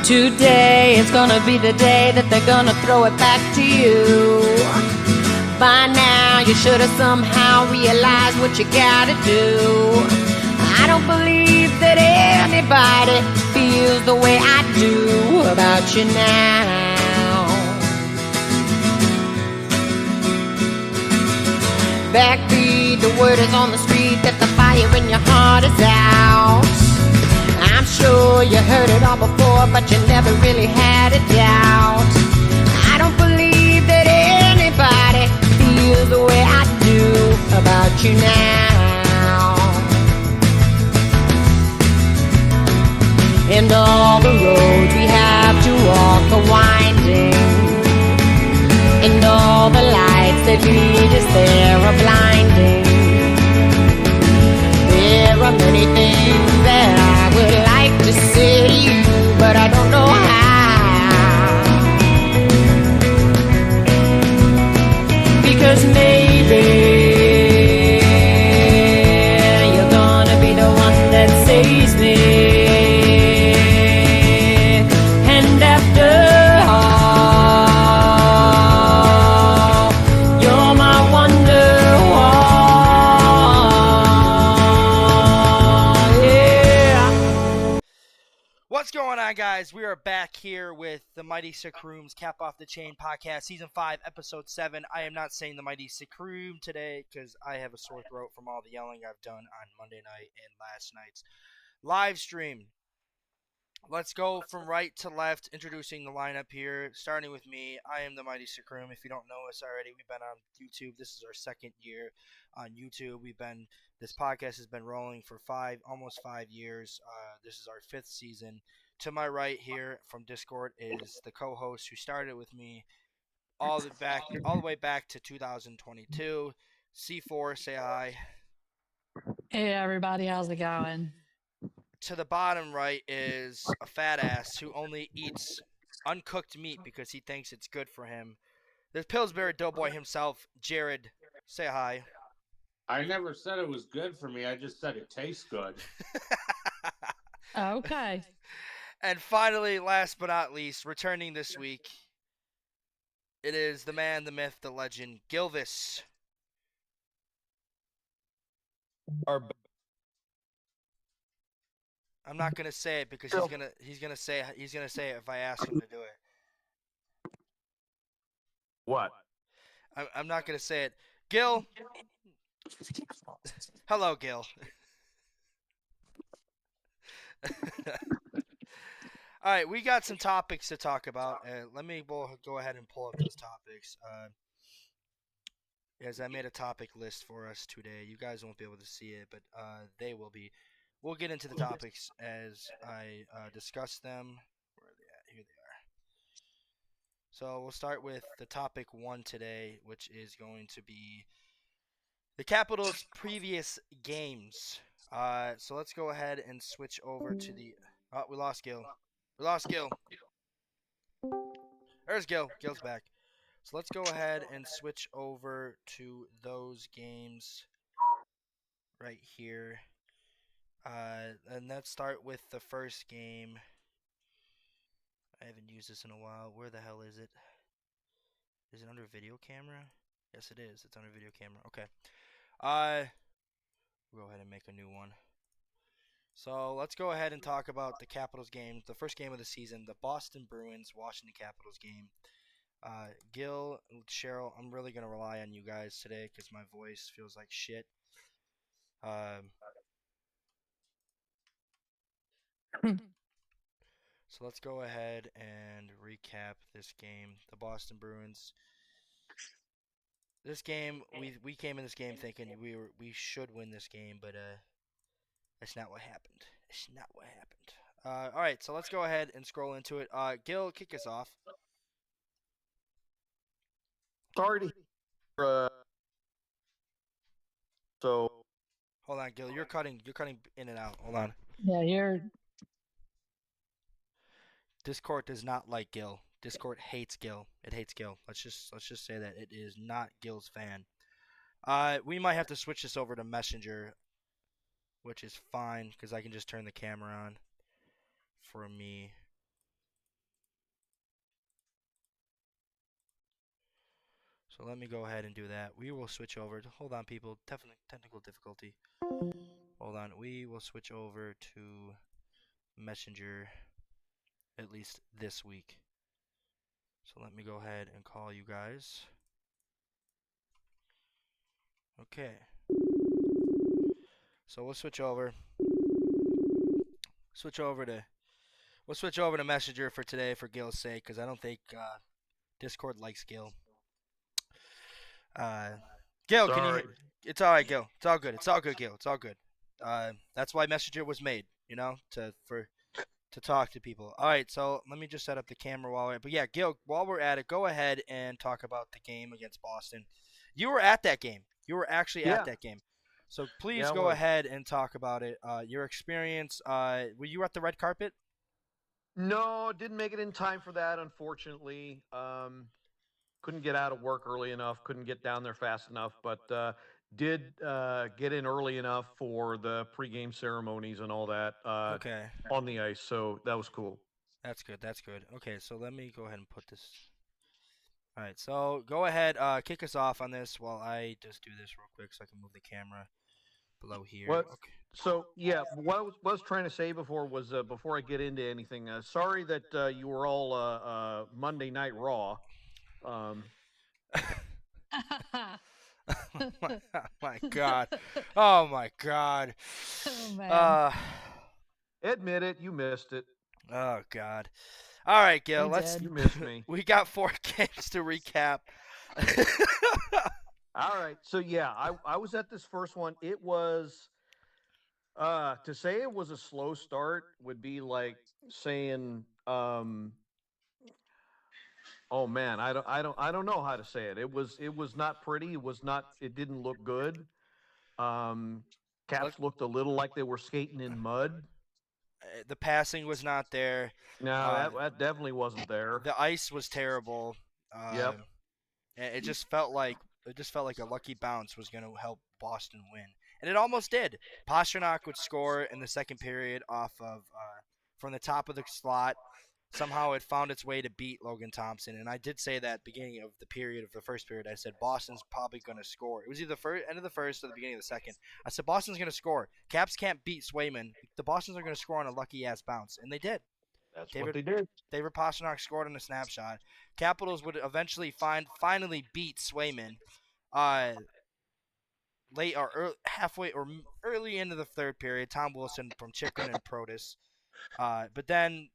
Today is gonna be the day that they're gonna throw it back to you. By now you should have somehow realized what you gotta do. I don't believe that anybody feels the way I do about you now. Backbeat, the word is on the street that the fire in your heart is out. I'm sure you heard it all before, but you never really had a doubt. I don't believe that anybody feels the way I do about you now. And all the roads we have to walk are winding, and all the lights that lead us there are blinding. There are many things that I would like to say to you, but I don't know how. Because maybe you're gonna be the one that saves me. And after all, you're my wonderwall. Yeah. What's going on, guys? We are back here with the Mighty SUCRAM's Cap Off the Chain podcast, Season 5, Episode 7. I am not saying the Mighty SUCRAM today because I have a sore throat from all the yelling I've done on Monday night and last night's live stream. Let's go from right to left, introducing the lineup here. Starting with me, I am the Mighty SUCRAM. If you don't know us already, we've been on YouTube. This is our second year on YouTube. This podcast has been rolling for almost 5 years. This is our 5th season. To my right here from Discord is the co-host who started with me all the way back to 2022. C4, say hi. Hey everybody, how's it going? To the bottom right is a fat ass who only eats uncooked meat because he thinks it's good for him. The Pillsbury Doughboy himself, Jared, say hi. I never said it was good for me. I just said it tastes good. Okay. And finally, last but not least, returning this week, it is the man, the myth, the legend, Gilvis. I'm not gonna say it because he's gonna say it if I ask him to do it. What? I'm not gonna say it. Gil. Hello, Gil. All right, we got some topics to talk about. Let me go ahead and pull up those topics. As I made a topic list for us today. You guys won't be able to see it, but they will be. We'll get into the topics as I discuss them. Where are they at? Here they are. So we'll start with the topic 1 today, which is going to be the Capitals' previous games. So let's go ahead and switch over to the... Oh, we lost Gil. We lost Gil. There's Gil. Gil's back. So let's go ahead and switch over to those games right here. And let's start with the first game. I haven't used this in a while. Where the hell is it? Is it under video camera? Yes, it is. It's under video camera. Okay. We'll go ahead and make a new one. So let's go ahead and talk about the Capitals game. The first game of the season, the Boston Bruins Washington Capitals game. Gil, Cheryl, I'm really going to rely on you guys today because my voice feels like shit. So let's go ahead and recap this game. The Boston Bruins. This game, we came in this game thinking we should win this game, but that's not what happened. It's not what happened. All right, so let's go ahead and scroll into it. Gil, kick us off. Sorry to so Hold on, Gil. You're cutting in and out. Hold on. Yeah, you're Discord does not like Gil. Discord hates Gil. It hates Gil. Let's just say that it is not Gil's fan. We might have to switch this over to Messenger, which is fine because I can just turn the camera on for me. So let me go ahead and do that. We will switch over. Hold on, people. Technical difficulty. Hold on. We will switch over to Messenger at least this week. So let me go ahead and call you guys. Okay. So we'll switch over. We'll switch over to Messenger for today for Gil's sake, because I don't think Discord likes Gil. Gil, can you? Sorry. It's all right, Gil. It's all good. It's all good, Gil. It's all good. That's why Messenger was made, to talk to people. All right, so let me just set up the camera while we're. But yeah, Gil, while we're at it, go ahead and talk about the game against Boston. You were at that game. You were actually at that game. So please Yeah, I go was. ahead and talk about it. Your experience. Were you at the red carpet? No, didn't make it in time for that, unfortunately. Couldn't get out of work early enough, couldn't get down there fast enough, but did get in early enough for the pregame ceremonies and all that Okay, on the ice. So that was cool. that's good. That's good. Okay, so let me go ahead and put this. All right, so go ahead, kick us off on this while I just do this real quick so I can move the camera below here. What? Okay. So yeah, what I was trying to say before was before I get into anything. Sorry that you were all Monday Night Raw. My God. Oh my God. Oh, man. Admit it, you missed it. Oh God. All right, Gil. We Let's. did. You missed me. We got 4 games to recap. All right. So yeah, I was at this first one. It was to say it was a slow start would be like saying oh man, I don't know how to say it. It was not pretty. It didn't look good. Caps looked a little like they were skating in mud. The passing was not there. No, that definitely wasn't there. The ice was terrible. Yep. And it just felt like a lucky bounce was going to help Boston win, and it almost did. Pasternak would score in the second period off of from the top of the slot. Somehow it found its way to beat Logan Thompson, and I did say that beginning of the period of the first period. I said Boston's probably going to score. It was either the end of the first or the beginning of the second. I said Boston's going to score. Caps can't beat Swayman. The Boston's are going to score on a lucky ass bounce, and they did. That's what they did. David Pasternak scored on a snapshot. Capitals would eventually finally beat Swayman late or halfway or early into the third period. Tom Wilson from Chikrin and Protus. But then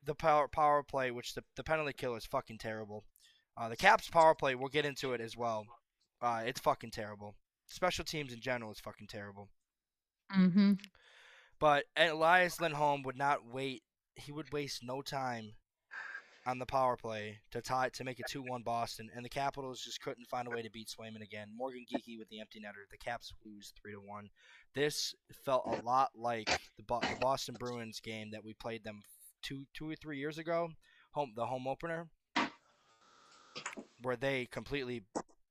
the power play, which the penalty kill is fucking terrible. The Caps power play, we'll get into it as well. It's fucking terrible. Special teams in general is fucking terrible. Mm-hmm. But Elias Lindholm would not wait. He would waste no time on the power play to make it 2-1 Boston, and the Capitals just couldn't find a way to beat Swayman again. Morgan Geekie with the empty netter. The Caps lose 3-1. This felt a lot like the Boston Bruins game that we played them two or 3 years ago, the home opener, where they completely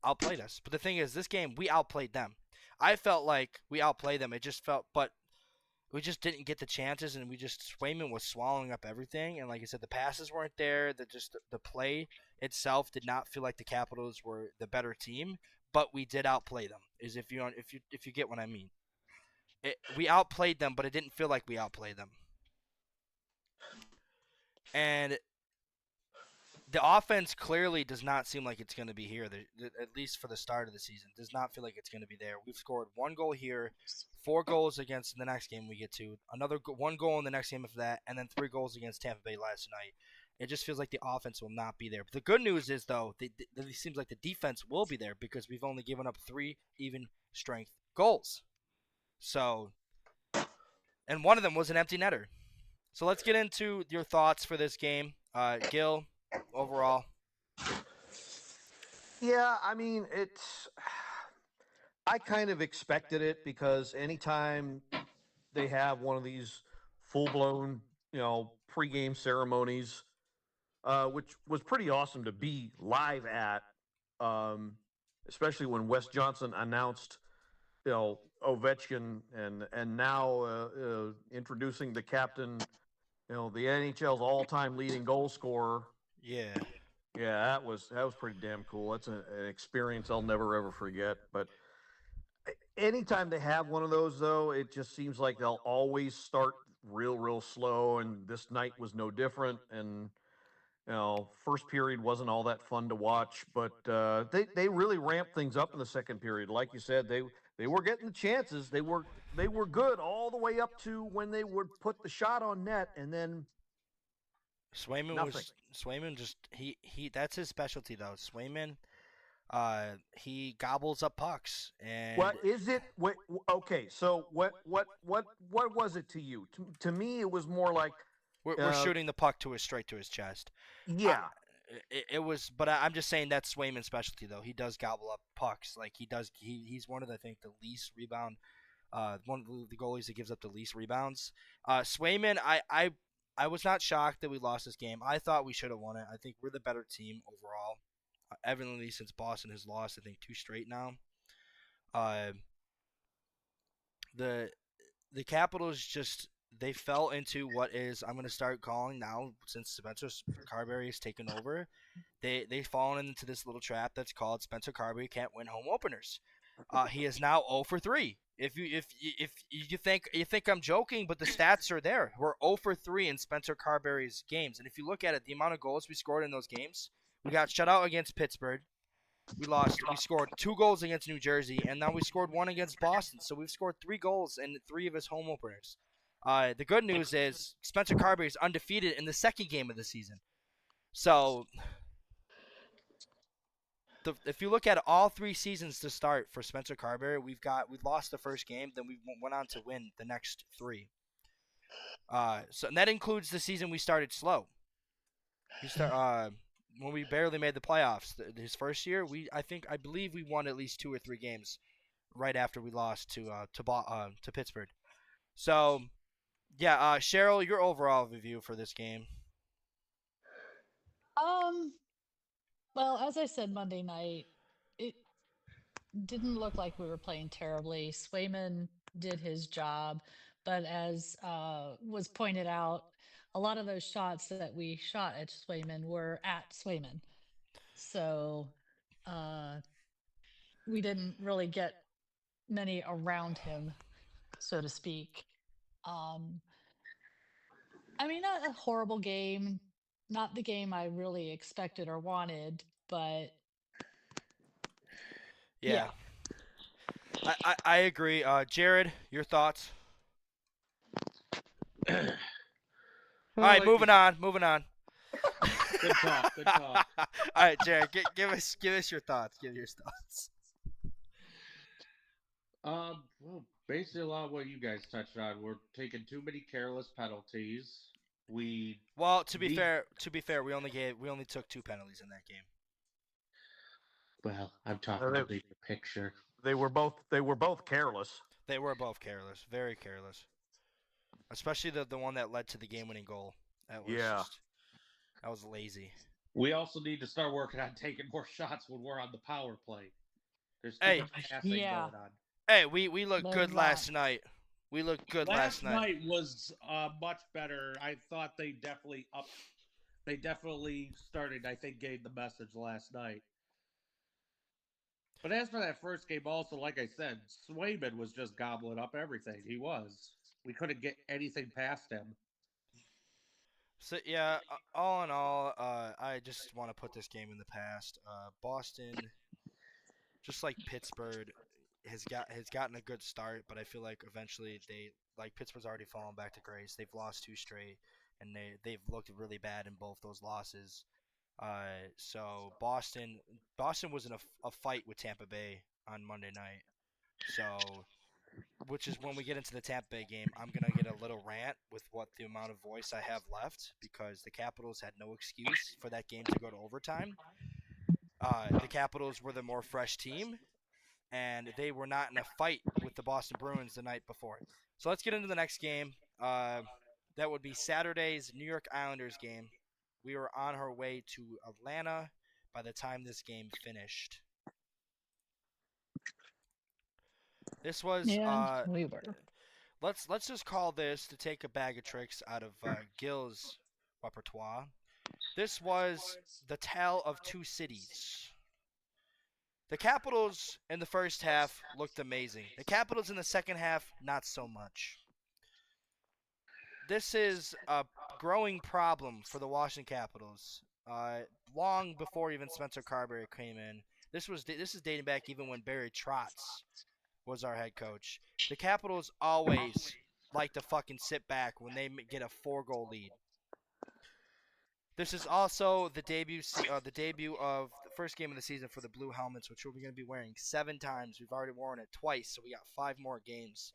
outplayed us. But the thing is, this game we outplayed them. I felt like we outplayed them. It just felt, but we just didn't get the chances, and Swayman was swallowing up everything. And like I said, the passes weren't there. The play itself did not feel like the Capitals were the better team, but we did outplay them. If you get what I mean, we outplayed them, but it didn't feel like we outplayed them. And the offense clearly does not seem like it's going to be here, at least for the start of the season. Does not feel like it's going to be there. We've scored 1 goal here, 4 goals against the next game we get to, 1 goal in the next game after that, and then 3 goals against Tampa Bay last night. It just feels like the offense will not be there. But the good news is, though, it seems like the defense will be there because we've only given up 3 even strength goals. So, and one of them was an empty netter. So let's get into your thoughts for this game. Gil, overall. Yeah, I mean, I kind of expected it because anytime they have one of these full-blown, pregame ceremonies, which was pretty awesome to be live at, especially when Wes Johnson announced, Ovechkin and now introducing the captain, the NHL's all-time leading goal scorer. Yeah. Yeah, that was pretty damn cool. That's an experience I'll never ever forget. But anytime they have one of those, though, it just seems like they'll always start real slow. And this night was no different. And first period wasn't all that fun to watch, but they really ramped things up in the second period. Like you said, they were getting the chances. They were good all the way up to when they would put the shot on net, and then nothing. Swayman just he that's his specialty though. Swayman he gobbles up pucks and What is it? Okay, so what was it to you? To me, it was more like, we're uh, shooting the puck straight to his chest. I, yeah, it was, but I'm just saying that's Swayman's specialty though. He does gobble up pucks. Like he does. He's one of the, I think, the least rebound. One of the goalies that gives up the least rebounds. Swayman, I was not shocked that we lost this game. I thought we should have won it. I think we're the better team overall. Evidently, since Boston has lost, I think 2 straight now. Uh, the the Capitals just they fell into what is, I'm going to start calling now, since Spencer Carberry has taken over. They've fallen into this little trap that's called Spencer Carberry can't win home openers. He is now 0 for 3. If you think I'm joking, but the stats are there. We're 0 for 3 in Spencer Carberry's games, and if you look at it, the amount of goals we scored in those games, we got shut out against Pittsburgh. We lost. We scored 2 goals against New Jersey, and now we scored 1 against Boston. So we've scored 3 goals in 3 of his home openers. The good news is Spencer Carberry is undefeated in the second game of the season. So if you look at all 3 seasons to start for Spencer Carberry, we lost the first game, then we went on to win the next 3. And that includes the season we started slow. When we barely made the playoffs, his first year, I believe we won at least 2 or 3 games right after we lost to Pittsburgh. So, yeah, Cheryl, your overall review for this game. Well, as I said Monday night, it didn't look like we were playing terribly. Swayman did his job, but as was pointed out, a lot of those shots that we shot at Swayman were at Swayman. So we didn't really get many around him, so to speak. I mean, not a horrible game, not the game I really expected or wanted, but Yeah, yeah. I agree. Jared, your thoughts? All right, like moving on. Good talk. Good talk. All right, Jared, give us your thoughts. Give your thoughts. Well, basically a lot of what you guys touched on. We're taking too many careless penalties. Well, to be fair, we only took 2 penalties in that game. Well, I'm talking about the bigger picture. They were both careless. They were both careless, very careless. Especially the one that led to the game-winning goal. That was lazy. We also need to start working on taking more shots when we're on the power play. There's too much passing going on. Hey, we looked good last night. We looked good last night. Last night was much better. I thought they definitely started, I think, getting the message last night. But as for that first game, also, like I said, Swayman was just gobbling up everything. He was. We couldn't get anything past him. So yeah, all in all, I just want to put this game in the past. Boston, just like Pittsburgh, has gotten a good start, but I feel like eventually Pittsburgh's already fallen back to grace. They've lost 2 straight, and they've looked really bad in both those losses. So Boston was in a fight with Tampa Bay on Monday night. So, which is when we get into the Tampa Bay game, I'm gonna get a little rant with what the amount of voice I have left, because the Capitals had no excuse for that game to go to overtime. The Capitals were the more fresh team, and they were not in a fight with the Boston Bruins the night before. So let's get into the next game. That would be Saturday's New York Islanders game. We were on our way to Atlanta by the time this game finished. This was we were. Let's just call this, to take a bag of tricks out of Gil's repertoire. This was the tale of two cities. The Capitals in the first half looked amazing. The Capitals in the second half, not so much. This is a growing problem for the Washington Capitals. Long before even Spencer Carberry came in, this is dating back even when Barry Trotz was our head coach. The Capitals always like to fucking sit back when they get a 4-goal lead. This is also the debut of the first game of the season for the Blue Helmets, which we're going to be wearing 7 times. We've already worn it twice, so we got 5 more games.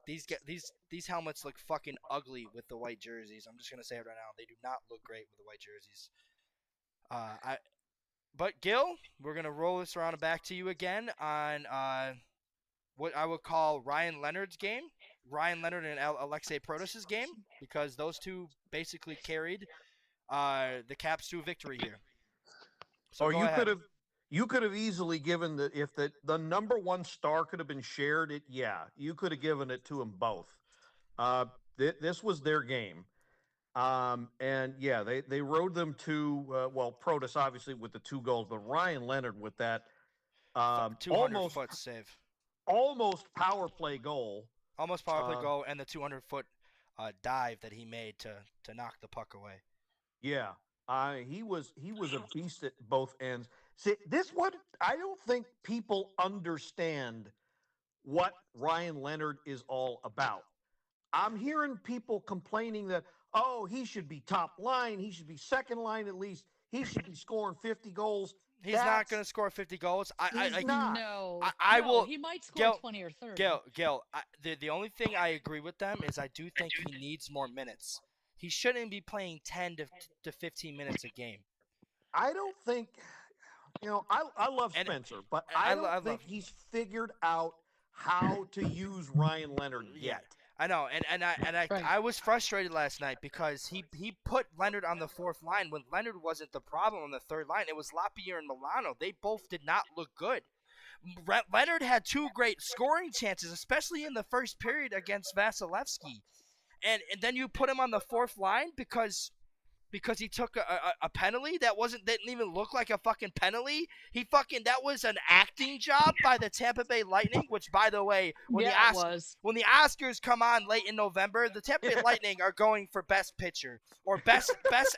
These helmets look fucking ugly with the white jerseys. I'm just gonna say it right now. They do not look great with the white jerseys. But Gil, we're gonna roll this around and back to you again on what I would call Ryan Leonard's game, Ryan Leonard and Alexei Protas's game, because those two basically carried the Caps to a victory here. So go ahead. You could have easily given if the number one star could have been shared. You could have given it to them both. This was their game, and yeah, they rode them to Protas obviously with the 2 goals, but Ryan Leonard with that 200 foot save, almost power play goal, goal, and the 200-foot dive that he made to knock the puck away. Yeah, he was a beast at both ends. See, I don't think people understand what Ryan Leonard is all about. I'm hearing people complaining that, oh, he should be top line, he should be second line at least, he should be scoring 50 goals. He's not going to score 50 goals. He's not. No, I will. He might score 20 or 30. Gil, the only thing I agree with them is I do think he needs more minutes. He shouldn't be playing 10 to 15 minutes a game. I don't think, I love Spencer, but I don't think he's figured out how to use Ryan Leonard yet. I know, I was frustrated last night because he put Leonard on the 4th line when Leonard wasn't the problem on the 3rd line. It was Lapierre and Milano. They both did not look good. Leonard had 2 great scoring chances, especially in the first period against Vasilevsky. And then you put him on the 4th line because he took a penalty that didn't even look like a fucking penalty. That was an acting job by the Tampa Bay Lightning, which, by the way, when the Oscars come on late in November, the Tampa Bay Lightning are going for best pitcher or best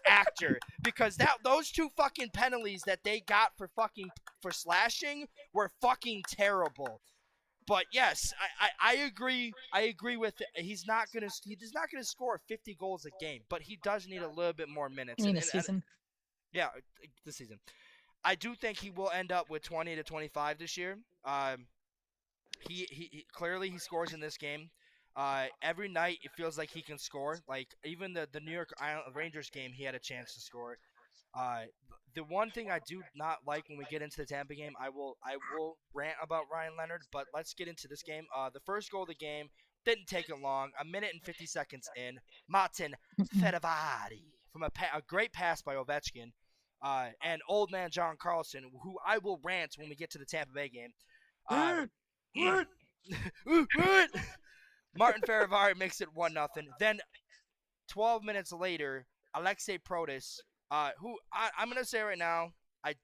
actor, because those 2 fucking penalties that they got for slashing were fucking terrible. But yes, I agree. I agree with it. He's not gonna score 50 goals a game, but he does need a little bit more minutes. You mean this season? Yeah, this season. I do think he will end up with 20 to 25 this year. He clearly he scores in this game. Every night it feels like he can score. Like even the New York Rangers game, he had a chance to score. The one thing I do not like when we get into the Tampa game, I will rant about Ryan Leonard, but let's get into this game. The first goal of the game didn't take it long. 1 minute and 50 seconds in, Martin Fehervary from a great pass by Ovechkin, and old man John Carlson, who I will rant when we get to the Tampa Bay game. Martin Fehervary makes it 1-0. Then 12 minutes later, Alexei Protas, who I'm gonna say right now, I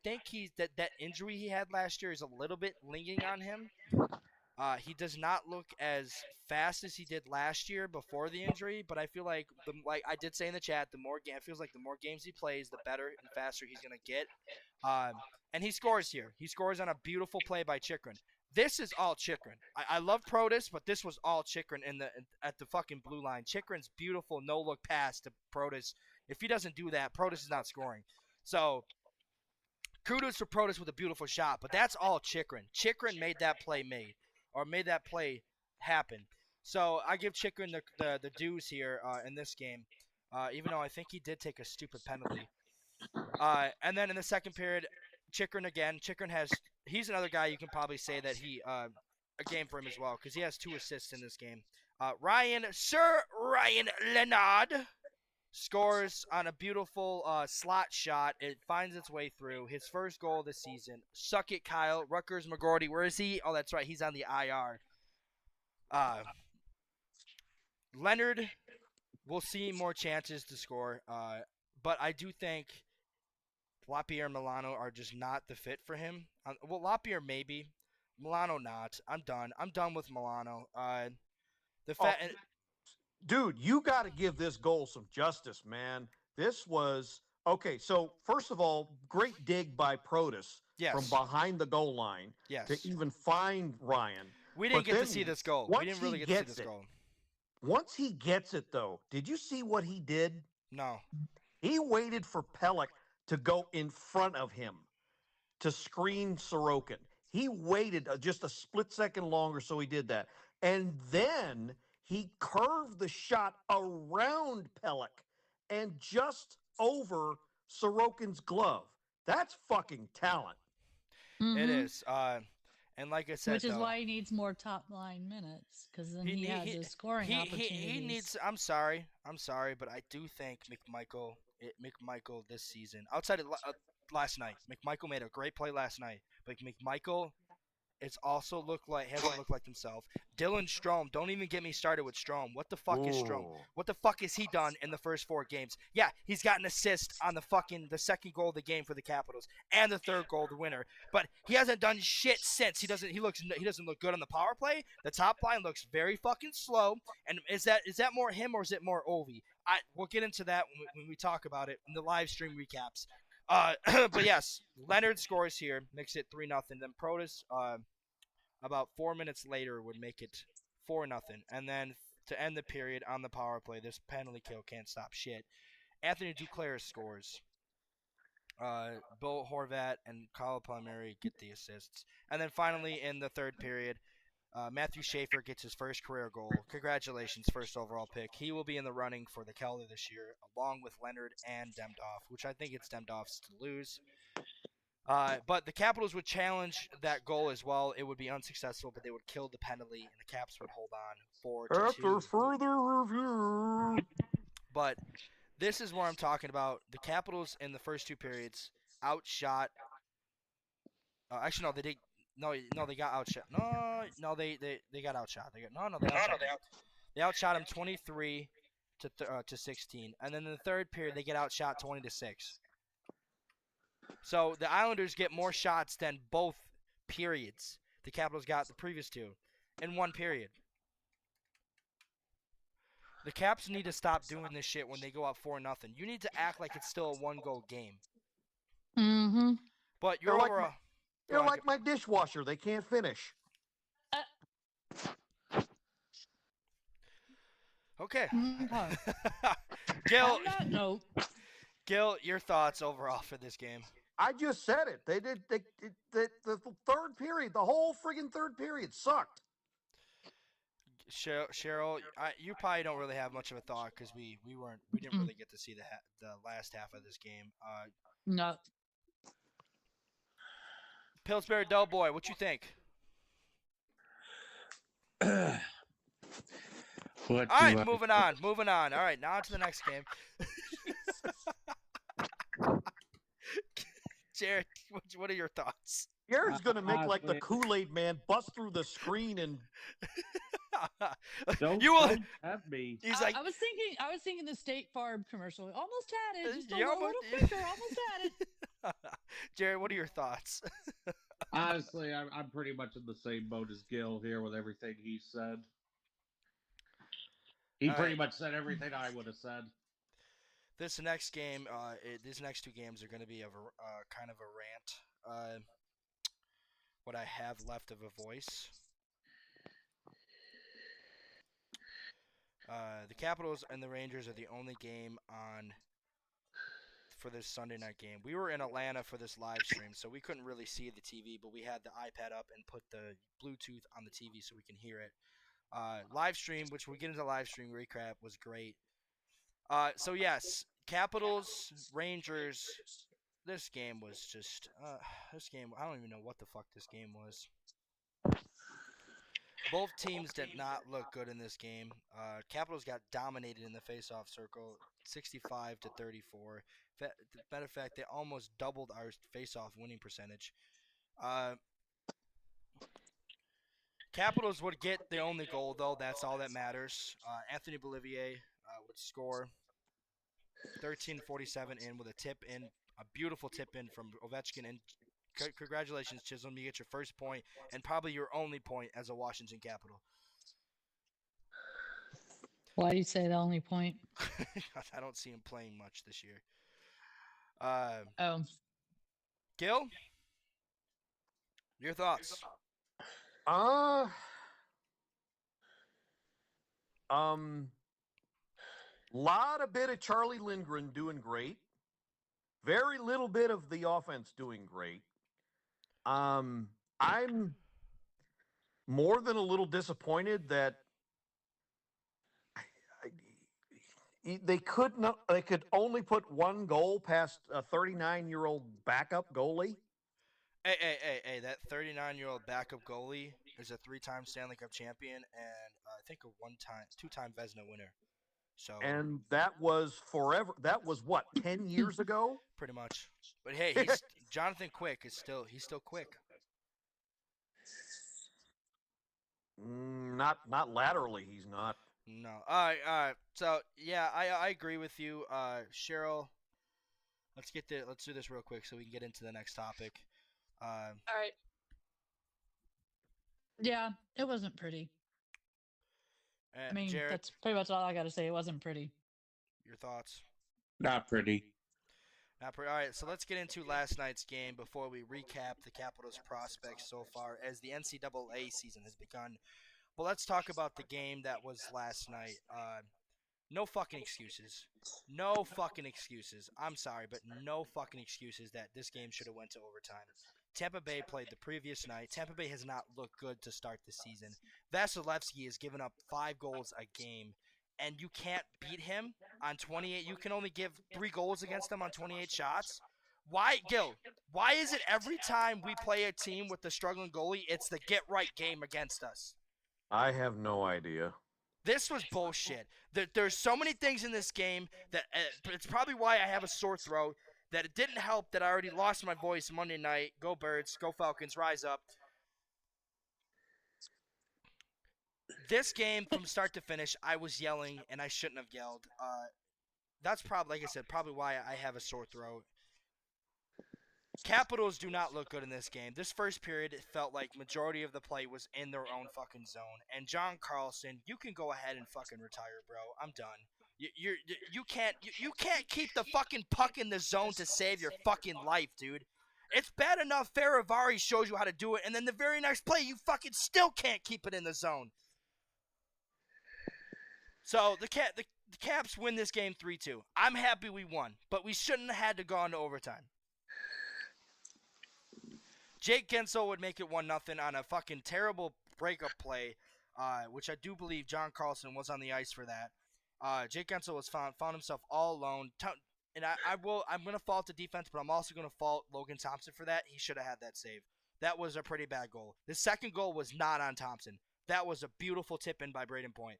think that injury he had last year is a little bit lingering on him. He does not look as fast as he did last year before the injury, but I feel like I did say in the chat, it feels like the more games he plays, the better and faster he's gonna get. And he scores here. He scores on a beautiful play by Chychrun. This is all Chychrun. I love Protas, but this was all Chychrun at the fucking blue line. Chychrun's beautiful no-look pass to Protas. If he doesn't do that, Protas is not scoring. So, kudos for Protas with a beautiful shot, but that's all Chychrun. Chychrun made that play happen. So, I give Chychrun the dues here in this game, even though I think he did take a stupid penalty. And then in the second period, Chychrun again. He's another guy you can probably say that a game for him as well, because he has 2 assists in this game. Ryan Leonard scores on a beautiful slot shot. It finds its way through. His first goal this season. Suck it, Kyle. Rutgers McGroarty. Where is he? Oh, that's right. He's on the IR. Leonard will see more chances to score. but I do think Lapierre and Milano are just not the fit for him. Well, Lapierre maybe, Milano not. I'm done. I'm done with Milano. The Oh, fact, dude, you got to give this goal some justice, man. This was okay. So first of all, great dig by Protus from yes, behind the goal line to yes. even find Ryan. We didn't But get to then see this goal. We once didn't he really get to see gets this it, goal. once he gets it though, did you see what he did? No. He waited for Pellick to go in front of him to screen Sorokin. He waited just a split second longer, so he did that. And then he curved the shot around Pellick and just over Sorokin's glove. That's fucking talent. It Mhm. is. And like I said, Which is though, why he needs more top line minutes because then he has his scoring he opportunities. needs. I'm sorry, but I do think McMichael this season, outside of last night, McMichael made a great play last night, but McMichael it's also hasn't looked like himself. Dylan Strome, don't even get me started with Strome. What the fuck is Strome? Ooh. What the fuck has he done in the first 4 games? Yeah, he's got an assist on the second goal of the game for the Capitals and the third goal, the winner. But he hasn't done shit since. He doesn't look good on the power play. The top line looks very fucking slow. And is that more him or is it more Ovi? We'll get into that when we talk about it in the live stream recaps. But yes, Leonard scores here, makes it 3-0. Then Protus, about 4 minutes later, would make it 4-0. And then to end the period on the power play, this penalty kill can't stop shit. Anthony Duclair scores. Bill Horvat and Kyle Palmieri get the assists. And then finally in the third period, Matthew Schaefer gets his first career goal. Congratulations, first overall pick. He will be in the running for the Calder this year, along with Leonard and Demdov, which I think it's Demdov's to lose. But the Capitals would challenge that goal as well. It would be unsuccessful, but they would kill the penalty, and the Caps would hold on 4-2. After further review. But this is where I'm talking about. The Capitals in the first 2 periods outshot. Actually, no, they did. No, they got outshot. No, they got outshot. They outshot. They outshot him 23 to 16, and then in the third period they get outshot 20-6. So the Islanders get more shots than both periods the Capitals got the previous 2 in 1 period. The Caps need to stop doing this shit when they go up 4-0. You need to act like it's still a 1-goal game. Mm-hmm. But you're They're overall. You're like my dishwasher. They can't finish. Okay. Okay. Gil, On that note, Gil, your thoughts overall for this game? I just said it. They did. The third period, the whole friggin' third period sucked. Cheryl, you probably don't really have much of a thought because we didn't really get to see the last half of this game. no. Pillsbury Doughboy, what you think? All right, moving on. All right, now on to the next game. Jared, what are your thoughts? Jared's gonna make like the honestly- Kool-Aid Man bust through the screen and Don't have me. He's like, I was thinking the State Farm commercial. Almost had it. Just a You little almost- quicker. Almost had it. Jared, what are your thoughts? Honestly, I'm pretty much in the same boat as Gil here with everything he said. He All pretty right. much said everything I would have said. This next game, these next 2 games are going to be kind of a rant. What I have left of a voice. The Capitals and the Rangers are the only game on for this Sunday night game. We were in Atlanta for this live stream, so we couldn't really see the TV, but we had the iPad up and put the Bluetooth on the TV so we can hear it. Live stream, which we'll get into live stream recap, was great. So yes, Capitals, Rangers. This game was just this game. I don't even know what the fuck this game was. Both teams did not look good in this game. Capitals got dominated in the faceoff circle, 65-34. Matter of fact, they almost doubled our faceoff winning percentage. Capitals would get the only goal, though. That's all that matters. Anthony Bolivier would score. 13:47 in with a tip in, a beautiful tip in from Ovechkin. And congratulations, Chisholm. You get your first point and probably your only point as a Washington Capital. Why do you say the only point? I don't see him playing much this year. Oh, Gil, your thoughts? Lot of bit of Charlie Lindgren doing great. Very little bit of the offense doing great. I'm more than a little disappointed that they could only put one goal past a 39-year-old backup goalie. Hey, that 39-year-old backup goalie is a 3-time Stanley Cup champion and I think a 2-time Vezina winner. So And that was forever. That was what, 10 years ago? pretty much. But hey, he's Jonathan Quick is still quick. Not laterally, he's not. No. All right. So yeah, I agree with you, Cheryl. Let's do this real quick so we can get into the next topic. all right. Yeah, it wasn't pretty. I mean, Jared, that's pretty much all I got to say. It wasn't pretty. your thoughts? Not pretty. All right, so let's get into last night's game before we recap the Capitals' prospects so far as the NCAA season has begun. Well, let's talk about the game that was last night. No fucking excuses. No fucking excuses. I'm sorry, but no fucking excuses that this game should have went to overtime. Tampa Bay played the previous night. Tampa Bay has not looked good to start the season. Vasilevsky has given up 5 goals a game, and you can't beat him on 28. You can only give 3 goals against him on 28 shots. Why, Gil? Why is it every time we play a team with the struggling goalie, it's the get right game against us? I have no idea. This was bullshit. There's so many things in this game that it's probably why I have a sore throat. That it didn't help that I already lost my voice Monday night. Go Birds, go Falcons, rise up. This game from start to finish, I was yelling and I shouldn't have yelled. That's probably, like I said, probably why I have a sore throat. Capitals do not look good in this game. This first period, it felt like majority of the play was in their own fucking zone. And John Carlson, you can go ahead and fucking retire, bro. I'm done. You can't keep the fucking puck in the zone to save your fucking life, dude. It's bad enough Faravari shows you how to do it, and then the very next play, you fucking still can't keep it in the zone. So the Caps win this game 3-2. I'm happy we won, but we shouldn't have had to go into overtime. Jake Gensel would make it 1-0 on a fucking terrible breakup play, which I do believe John Carlson was on the ice for that. Jake Gensel was found himself all alone. And I'm going to fault the defense, but I'm also going to fault Logan Thompson for that. He should have had that save. That was a pretty bad goal. The second goal was not on Thompson. That was a beautiful tip in by Braden Point.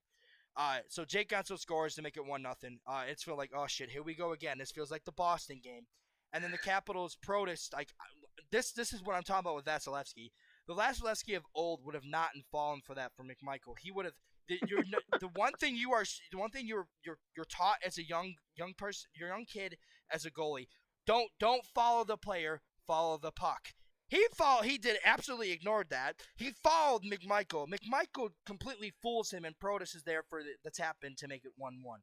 So Jake Gensel scores to make it 1-0. It's feel like, oh shit, here we go again. This feels like the Boston game. And then the Capitals protest, like this is what I'm talking about with Vasilevsky. The Vasilevsky of old would have not fallen for that for McMichael. He would have. The one thing you're taught as a young person, your young kid as a goalie, don't follow the player, follow the puck. He did absolutely ignored that. He followed McMichael. McMichael completely fools him, and Protas is there for the tap in to make it 1-1.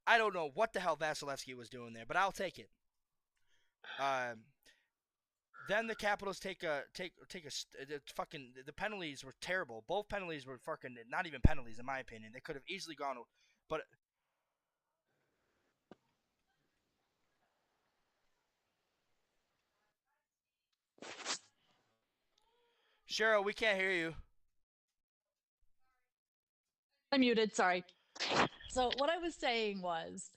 I don't know what the hell Vasilevsky was doing there, but I'll take it. Then the Capitals take a fucking, the penalties were terrible. Both penalties were fucking not even penalties in my opinion. They could have easily gone, but Cheryl, we can't hear you. I muted. Sorry. So what I was saying was,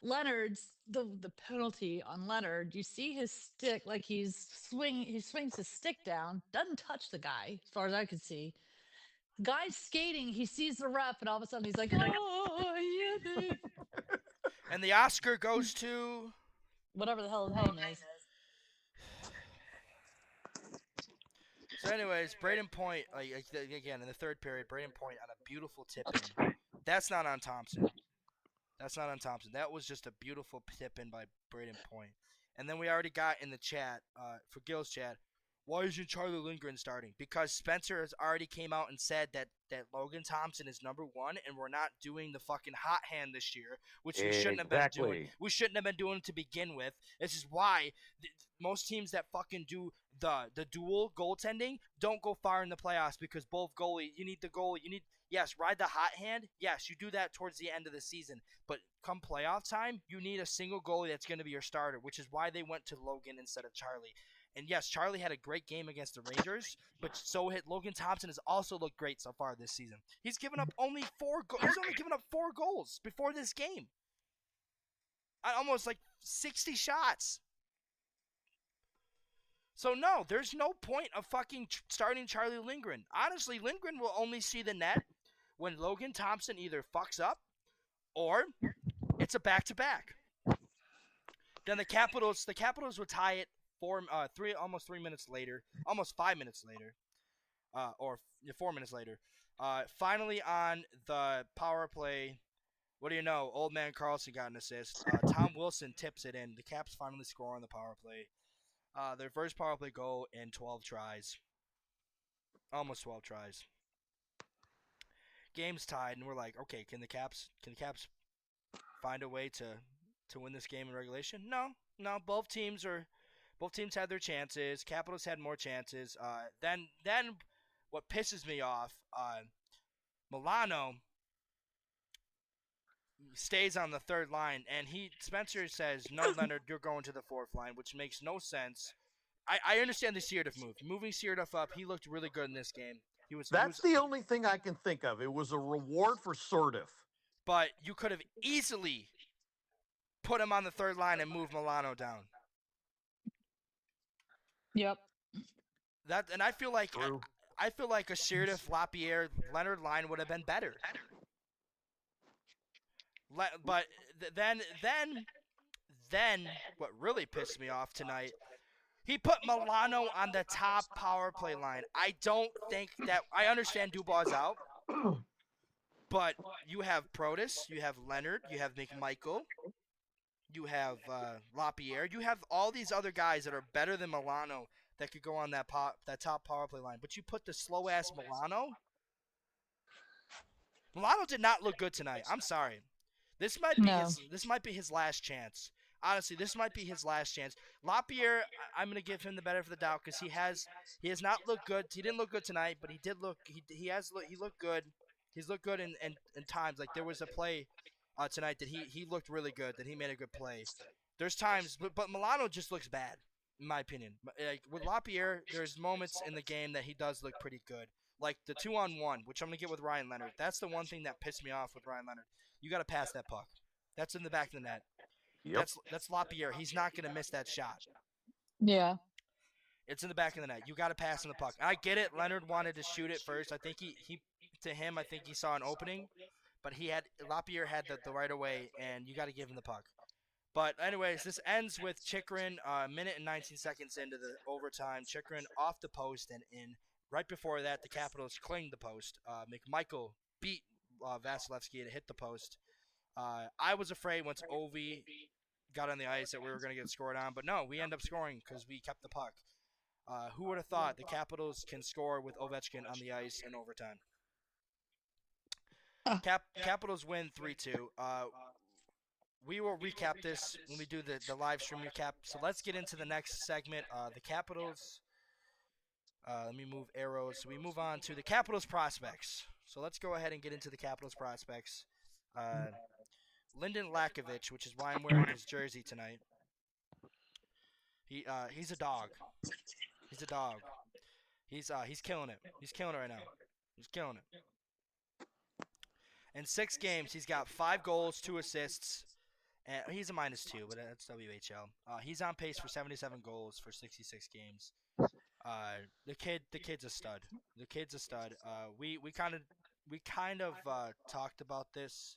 Leonard's the penalty on Leonard. You see his stick, like he swings his stick down, doesn't touch the guy, as far as I could see. Guy's skating, he sees the ref, and all of a sudden he's like, "Oh, yeah." And the Oscar goes to Whatever the hell his name is. So, anyways, Braden Point, again in the third period, Braden Point on a beautiful tip in. That's not on Thompson. That's not on Thompson. That was just a beautiful tip in by Braden Point. And then we already got in the chat, for Gil's chat, why isn't Charlie Lindgren starting? Because Spencer has already came out and said that Logan Thompson is number one, and we're not doing the fucking hot hand this year, which we shouldn't have been doing. Exactly. We shouldn't have been doing to begin with. This is why most teams that fucking do the dual goaltending don't go far in the playoffs, because both goalie, you need the goalie, you need, yes, ride the hot hand. Yes, you do that towards the end of the season. But come playoff time, you need a single goalie that's going to be your starter, which is why they went to Logan instead of Charlie. And yes, Charlie had a great game against the Rangers, but so Logan Thompson has also looked great so far this season. He's given up only he's only given up 4 goals before this game. Almost like 60 shots. So no, there's no point of fucking starting Charlie Lindgren. Honestly, Lindgren will only see the net when Logan Thompson either fucks up or it's a back-to-back. Then the Capitals will tie it almost 3 minutes later, almost 5 minutes later, or 4 minutes later. Finally on the power play, what do you know? Old man Carlson got an assist. Tom Wilson tips it in. The Caps finally score on the power play. Their first power play goal in 12 tries. Almost 12 tries. Game's tied, and we're like, okay, can the Caps find a way to win this game in regulation? No. Both teams had their chances. Capitals had more chances. Then what pisses me off, Milano stays on the third line, and Spencer says, no, Leonard, you're going to the fourth line, which makes no sense. I understand the Seardorf move. Moving Seardorf up, he looked really good in this game. That's the only thing I can think of. It was a reward for Seardorf. But you could have easily put him on the third line and moved Milano down. Yep. And I feel like True. a Seardorf, Lapierre, Leonard line would have been better. But then what really pissed me off tonight, he put Milano on the top power play line. I don't think that – I understand Dubois out, but you have Protas, you have Leonard, you have McMichael, you have Lapierre. You have all these other guys that are better than Milano that could go on that top power play line. But you put the slow-ass Milano? Milano did not look good tonight. I'm sorry. This might be his last chance. Honestly, this might be his last chance. Lapierre, I'm gonna give him the better for the doubt because he has not looked good. He didn't look good tonight, but he did look. He looked good. He's looked good in times. Like there was a play tonight that he looked really good. That he made a good play. There's times, but Milano just looks bad, in my opinion. Like with Lapierre, there's moments in the game that he does look pretty good. Like the 2-on-1, which I'm gonna get with Ryan Leonard. That's the one thing that pissed me off with Ryan Leonard. You got to pass that puck. That's in the back of the net. Yep. That's Lapierre. He's not going to miss that shot. Yeah. It's in the back of the net. You got to pass him the puck. I get it. Leonard wanted to shoot it first. I think I think he saw an opening, but Lapierre had the right of way, and you got to give him the puck. But anyways, this ends with Chychrun, minute and 19 seconds into the overtime. Chychrun off the post and in. Right before that, the Capitals clinged the post. McMichael beat Vasilevsky to hit the post. I was afraid once Ovi got on the ice that we were going to get scored on, but no, we end up scoring because we kept the puck. Who would have thought the Capitals can score with Ovechkin on the ice in overtime? Capitals win 3-2. We will recap this when we do the live stream recap. So let's get into the next segment. The Capitals. Let me move arrows. So we move on to the Capitals prospects. So let's go ahead and get into the Capitals prospects. Lyndon Lakovich, which is why I'm wearing his jersey tonight. He's a dog. He's a dog. He's killing it. He's killing it right now. He's killing it. In 6 games, he's got 5 goals, 2 assists, and he's a -2, but that's WHL. He's on pace for 77 goals for 66 games. The kid's a stud. The kid's a stud. We kind of talked about this.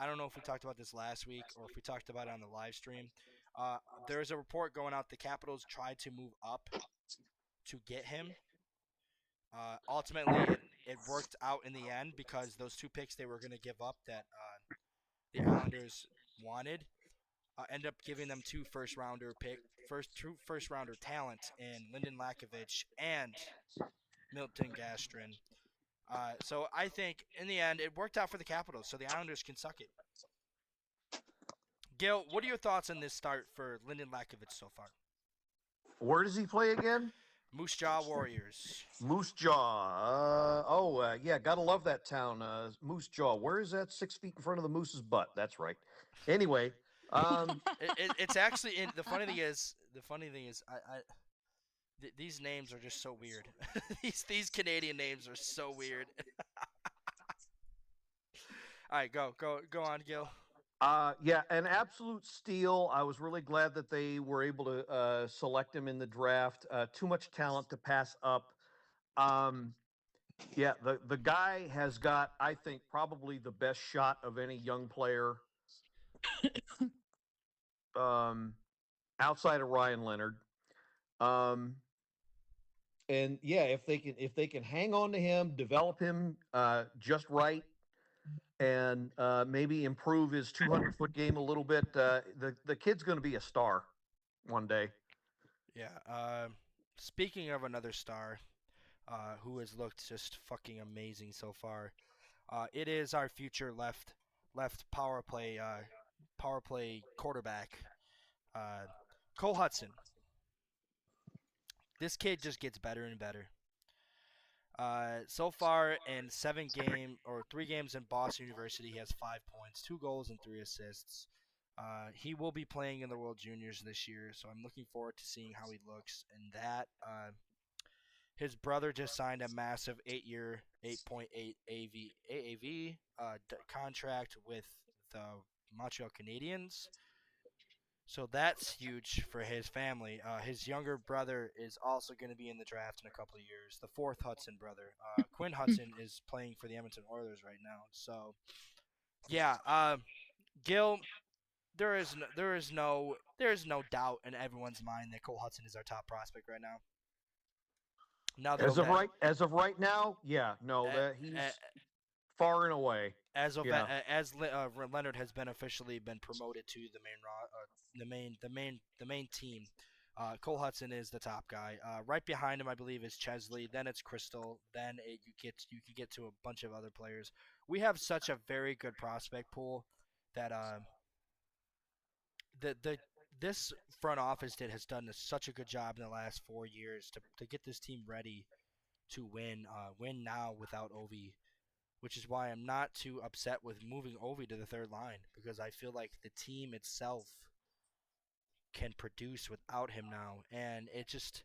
I don't know if we talked about this last week or if we talked about it on the live stream. There's a report going out the Capitals tried to move up to get him. Ultimately, it worked out in the end because those 2 picks they were going to give up that the Islanders wanted. End up giving them two first rounder talent in Lyndon Lakovic and Milton Gastrin. So I think in the end it worked out for the Capitals, so the Islanders can suck it. Gil, what are your thoughts on this start for Lyndon Lakovic so far? Where does he play again? Moose Jaw Warriors. Moose Jaw. Yeah, gotta love that town. Moose Jaw. Where is that? 6 feet in front of the moose's butt. That's right. Anyway, It's actually the funny thing is these names are just so weird. these Canadian names are so weird. All right, go on, Gil. yeah, an absolute steal. I was really glad that they were able to select him in the draft. Too much talent to pass up. Yeah, the guy has got, I think, probably the best shot of any young player outside of Ryan Leonard. And yeah, if they can hang on to him, develop him just right, and maybe improve his 200-foot game a little bit, the kid's going to be a star one day. Yeah. Speaking of another star, who has looked just fucking amazing so far, it is our future left power play quarterback, Cole Hudson. This kid just gets better and better. So far in 3 games in Boston University, he has 5 points, 2 goals, and 3 assists. He will be playing in the World Juniors this year, so I'm looking forward to seeing how he looks in that. His brother just signed a massive 8-year, $8.8 AAV contract with the Montreal Canadiens. So that's huge for his family. His younger brother is also going to be in the draft in a couple of years. The 4th Hudson brother, Quinn Hudson, is playing for the Edmonton Oilers right now. So, yeah, Gil, there is no doubt in everyone's mind that Cole Hudson is our top prospect right now. Now that As of right now, yeah, no, he's far and away. As Leonard has been officially been promoted to the main team, Cole Hudson is the top guy. Right behind him, I believe, is Chesley. Then it's Crystal. Then you can get to a bunch of other players. We have such a very good prospect pool that this front office has done such a good job in the last 4 years to get this team ready to win now without Ovi. Which is why I'm not too upset with moving Ovi to the 3rd line, because I feel like the team itself can produce without him now. And it just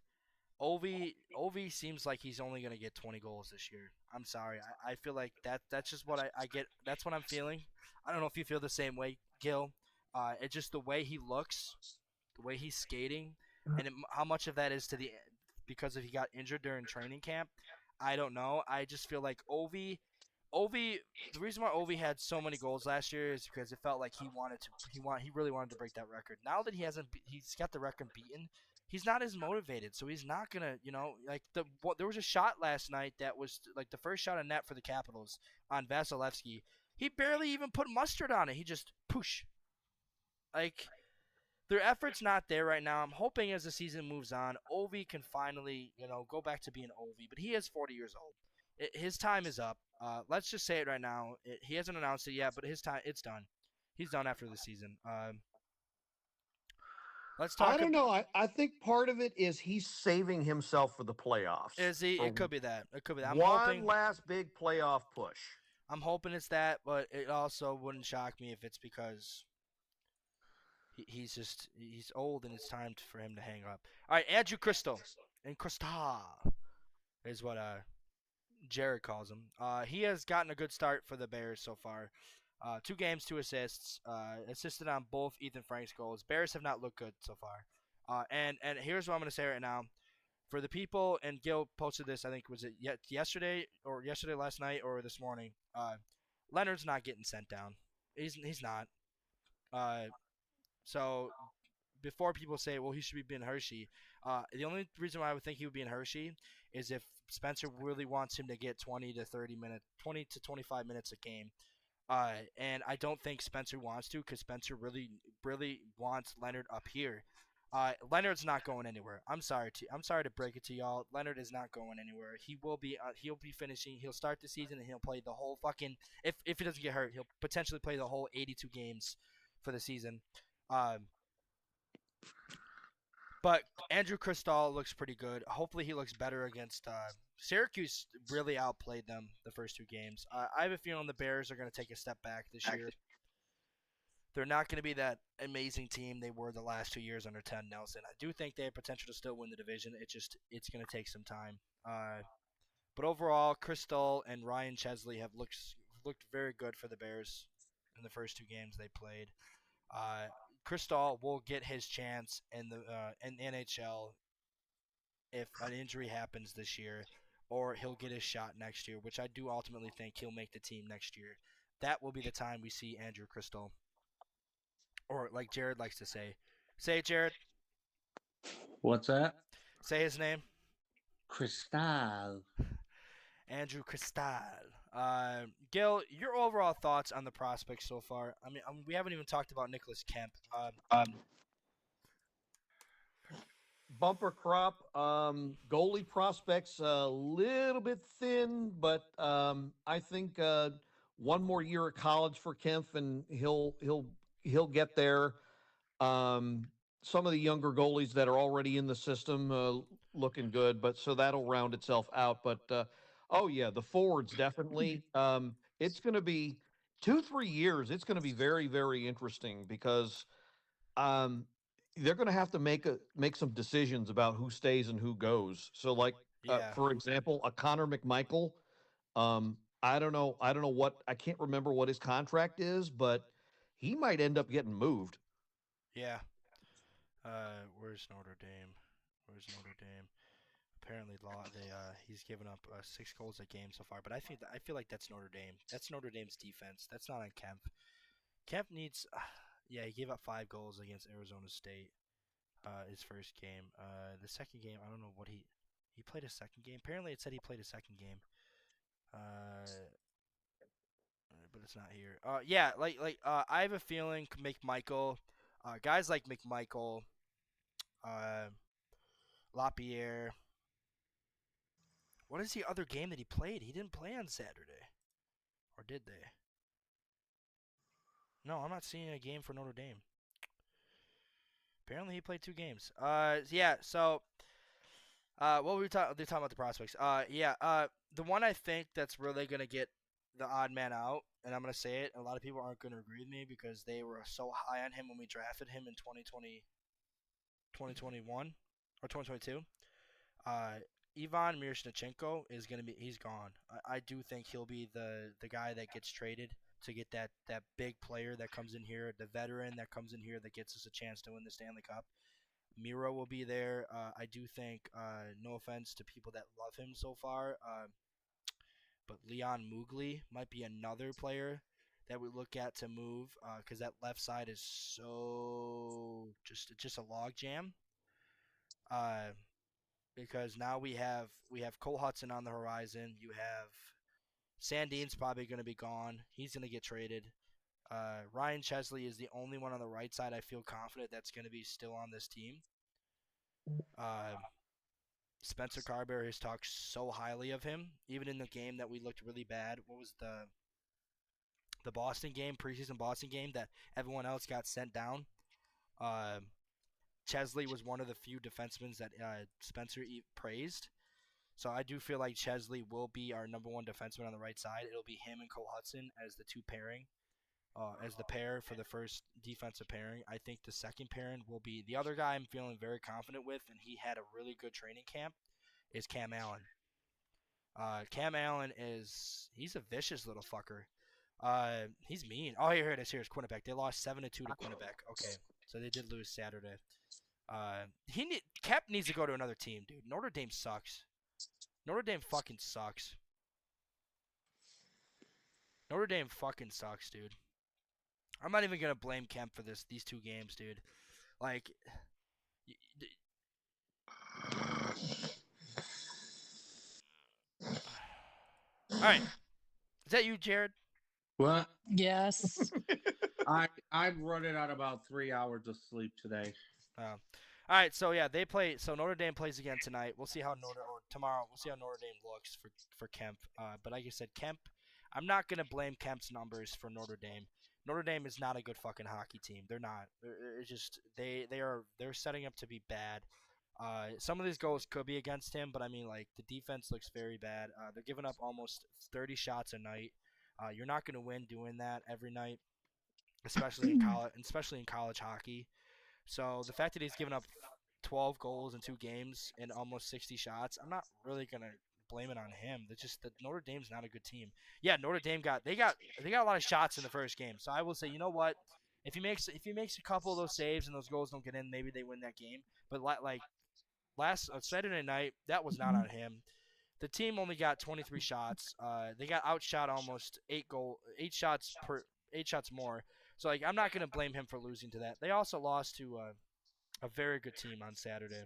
Ovi seems like he's only going to get 20 goals this year. I'm sorry. I feel like that's just what I get. That's what I'm feeling. I don't know if you feel the same way, Gil. It's just the way he looks, the way he's skating, and how much of that is because he got injured during training camp. I don't know. I just feel like Ovi, the reason why Ovi had so many goals last year is because it felt like he really wanted to break that record. Now that he's got the record beaten, he's not as motivated, so he's not gonna, there was a shot last night that was like the first shot on net for the Capitals on Vasilevsky. He barely even put mustard on it. He just push. Like, their effort's not there right now. I'm hoping as the season moves on, Ovi can finally, go back to being Ovi. But he is 40 years old. His time is up. Let's just say it right now. He hasn't announced it yet, but his time, it's done. He's done after the season. Let's talk. I don't know. I think part of it is he's saving himself for the playoffs. Is he? It could be that. I'm one hoping last big playoff push. I'm hoping it's that, but it also wouldn't shock me if it's because he's old and it's time for him to hang up. All right, Andrew Crystal and Crystal is what Jared calls him. He has gotten a good start for the Bears so far. 2 games, 2 assists. Assisted on both Ethan Frank's goals. Bears have not looked good so far. And here's what I'm going to say right now. For the people, and Gil posted this, I think, was it yesterday last night, or this morning. Leonard's not getting sent down. He's not. So before people say, well, he should be in Hershey, the only reason why I would think he would be in Hershey is if Spencer really wants him to get 20 to 25 minutes a game. And I don't think Spencer wants to because Spencer really wants Leonard up here. Leonard's not going anywhere. I'm sorry to break it to y'all. Leonard is not going anywhere. He'll be finishing. He'll start the season and he'll play the whole fucking. If he doesn't get hurt, he'll potentially play the whole 82 games for the season. But Andrew Cristal looks pretty good. Hopefully, he looks better against Syracuse. Really outplayed them the first 2 games. I have a feeling the Bears are going to take a step back this year. They're not going to be that amazing team they were the last 2 years under Ted Nelson. I do think they have potential to still win the division. It's going to take some time. But overall, Cristal and Ryan Chesley have looked very good for the Bears in the first 2 games they played. Cristal will get his chance in the NHL if an injury happens this year, or he'll get his shot next year, which I do ultimately think he'll make the team next year. That will be the time we see Andrew Cristal. Or like Jared likes to say. Say it, Jared. What's that? Say his name. Cristal. Andrew Cristal. Gil, your overall thoughts on the prospects so far? I mean, we haven't even talked about Nicholas Kemp. Bumper crop. Goalie prospects a little bit thin, but I think one more year at college for Kempf and he'll get there. Some of the younger goalies that are already in the system looking good, but so that'll round itself out. But oh yeah, the forwards definitely. It's going to be 2-3 years. It's going to be very very interesting because um, they're going to have to make some decisions about who stays and who goes. So like Yeah. for example, a Connor McMichael. I don't know. I can't remember what his contract is, but he might end up getting moved. Yeah. Where's Notre Dame? Where's Notre Dame? Apparently, he's given up 6 goals a game so far. But I feel like that's Notre Dame. That's Notre Dame's defense. That's not on Kemp. Kemp needs. Yeah, he gave up 5 goals against Arizona State. His first game. The second game, I don't know what he played a second game. Apparently, it said he played a second game. But it's not here. Yeah, I have a feeling McMichael, guys like McMichael, Lapierre. What is the other game that he played? He didn't play on Saturday, or did they? No, I'm not seeing a game for Notre Dame. Apparently, he played 2 games. Yeah. So, what were we talking about the prospects? Yeah. The one I think that's really gonna get the odd man out, and I'm gonna say it. A lot of people aren't gonna agree with me because they were so high on him when we drafted him in 2021 or 2022. Ivan Miroshnichenko is he's gone. I do think he'll be the guy that gets traded to get that big player that comes in here, the veteran that comes in here that gets us a chance to win the Stanley Cup. Miro will be there. I do think, no offense to people that love him so far, but Leon Mugli might be another player that we look at to move because that left side is so just a log jam. Because now we have Cole Hudson on the horizon. You have Sandin's probably going to be gone. He's going to get traded. Ryan Chesley is the only one on the right side I feel confident that's going to be still on this team. Spencer Carberry has talked so highly of him, even in the game that we looked really bad. What was the Boston game, preseason Boston game, that everyone else got sent down? Chesley was one of the few defensemen that Spencer praised. So I do feel like Chesley will be our number 1 defenseman on the right side. It'll be him and Cole Hudson as the 2 pairing, as the pair for the first defensive pairing. I think the second pairing will be the other guy I'm feeling very confident with, and he had a really good training camp, is Cam Allen. Cam Allen he's a vicious little fucker. He's mean. Oh, here it is. Here's Quinnipiac. They lost 7-2 to Quinnipiac. Okay, so they did lose Saturday. Kemp needs to go to another team, dude. Notre Dame sucks. Notre Dame fucking sucks. Notre Dame fucking sucks, dude. I'm not even gonna blame Kemp for these 2 games, dude. Like, all right. Is that you, Jared? What? Yes. I'm running on about 3 hours of sleep today. All right, so yeah, they play. So Notre Dame plays again tonight. We'll see how tomorrow. We'll see how Notre Dame looks for Kemp. But like I said, Kemp. I'm not gonna blame Kemp's numbers for Notre Dame. Notre Dame is not a good fucking hockey team. They're not. It's just they're setting up to be bad. Some of these goals could be against him, but I mean, like, the defense looks very bad. They're giving up almost 30 shots a night. You're not going to win doing that every night, especially in college hockey. So the fact that he's given up 12 goals in 2 games and almost 60 shots, I'm not really going to blame it on him. It's just that Notre Dame's not a good team. Yeah, Notre Dame got a lot of shots in the first game. So I will say, you know what? If he makes a couple of those saves and those goals don't get in, maybe they win that game. But like last Saturday night, that was not on him. The team only got 23 shots. They got outshot almost 8 shots more. So like, I'm not gonna blame him for losing to that. They also lost to a very good team on Saturday,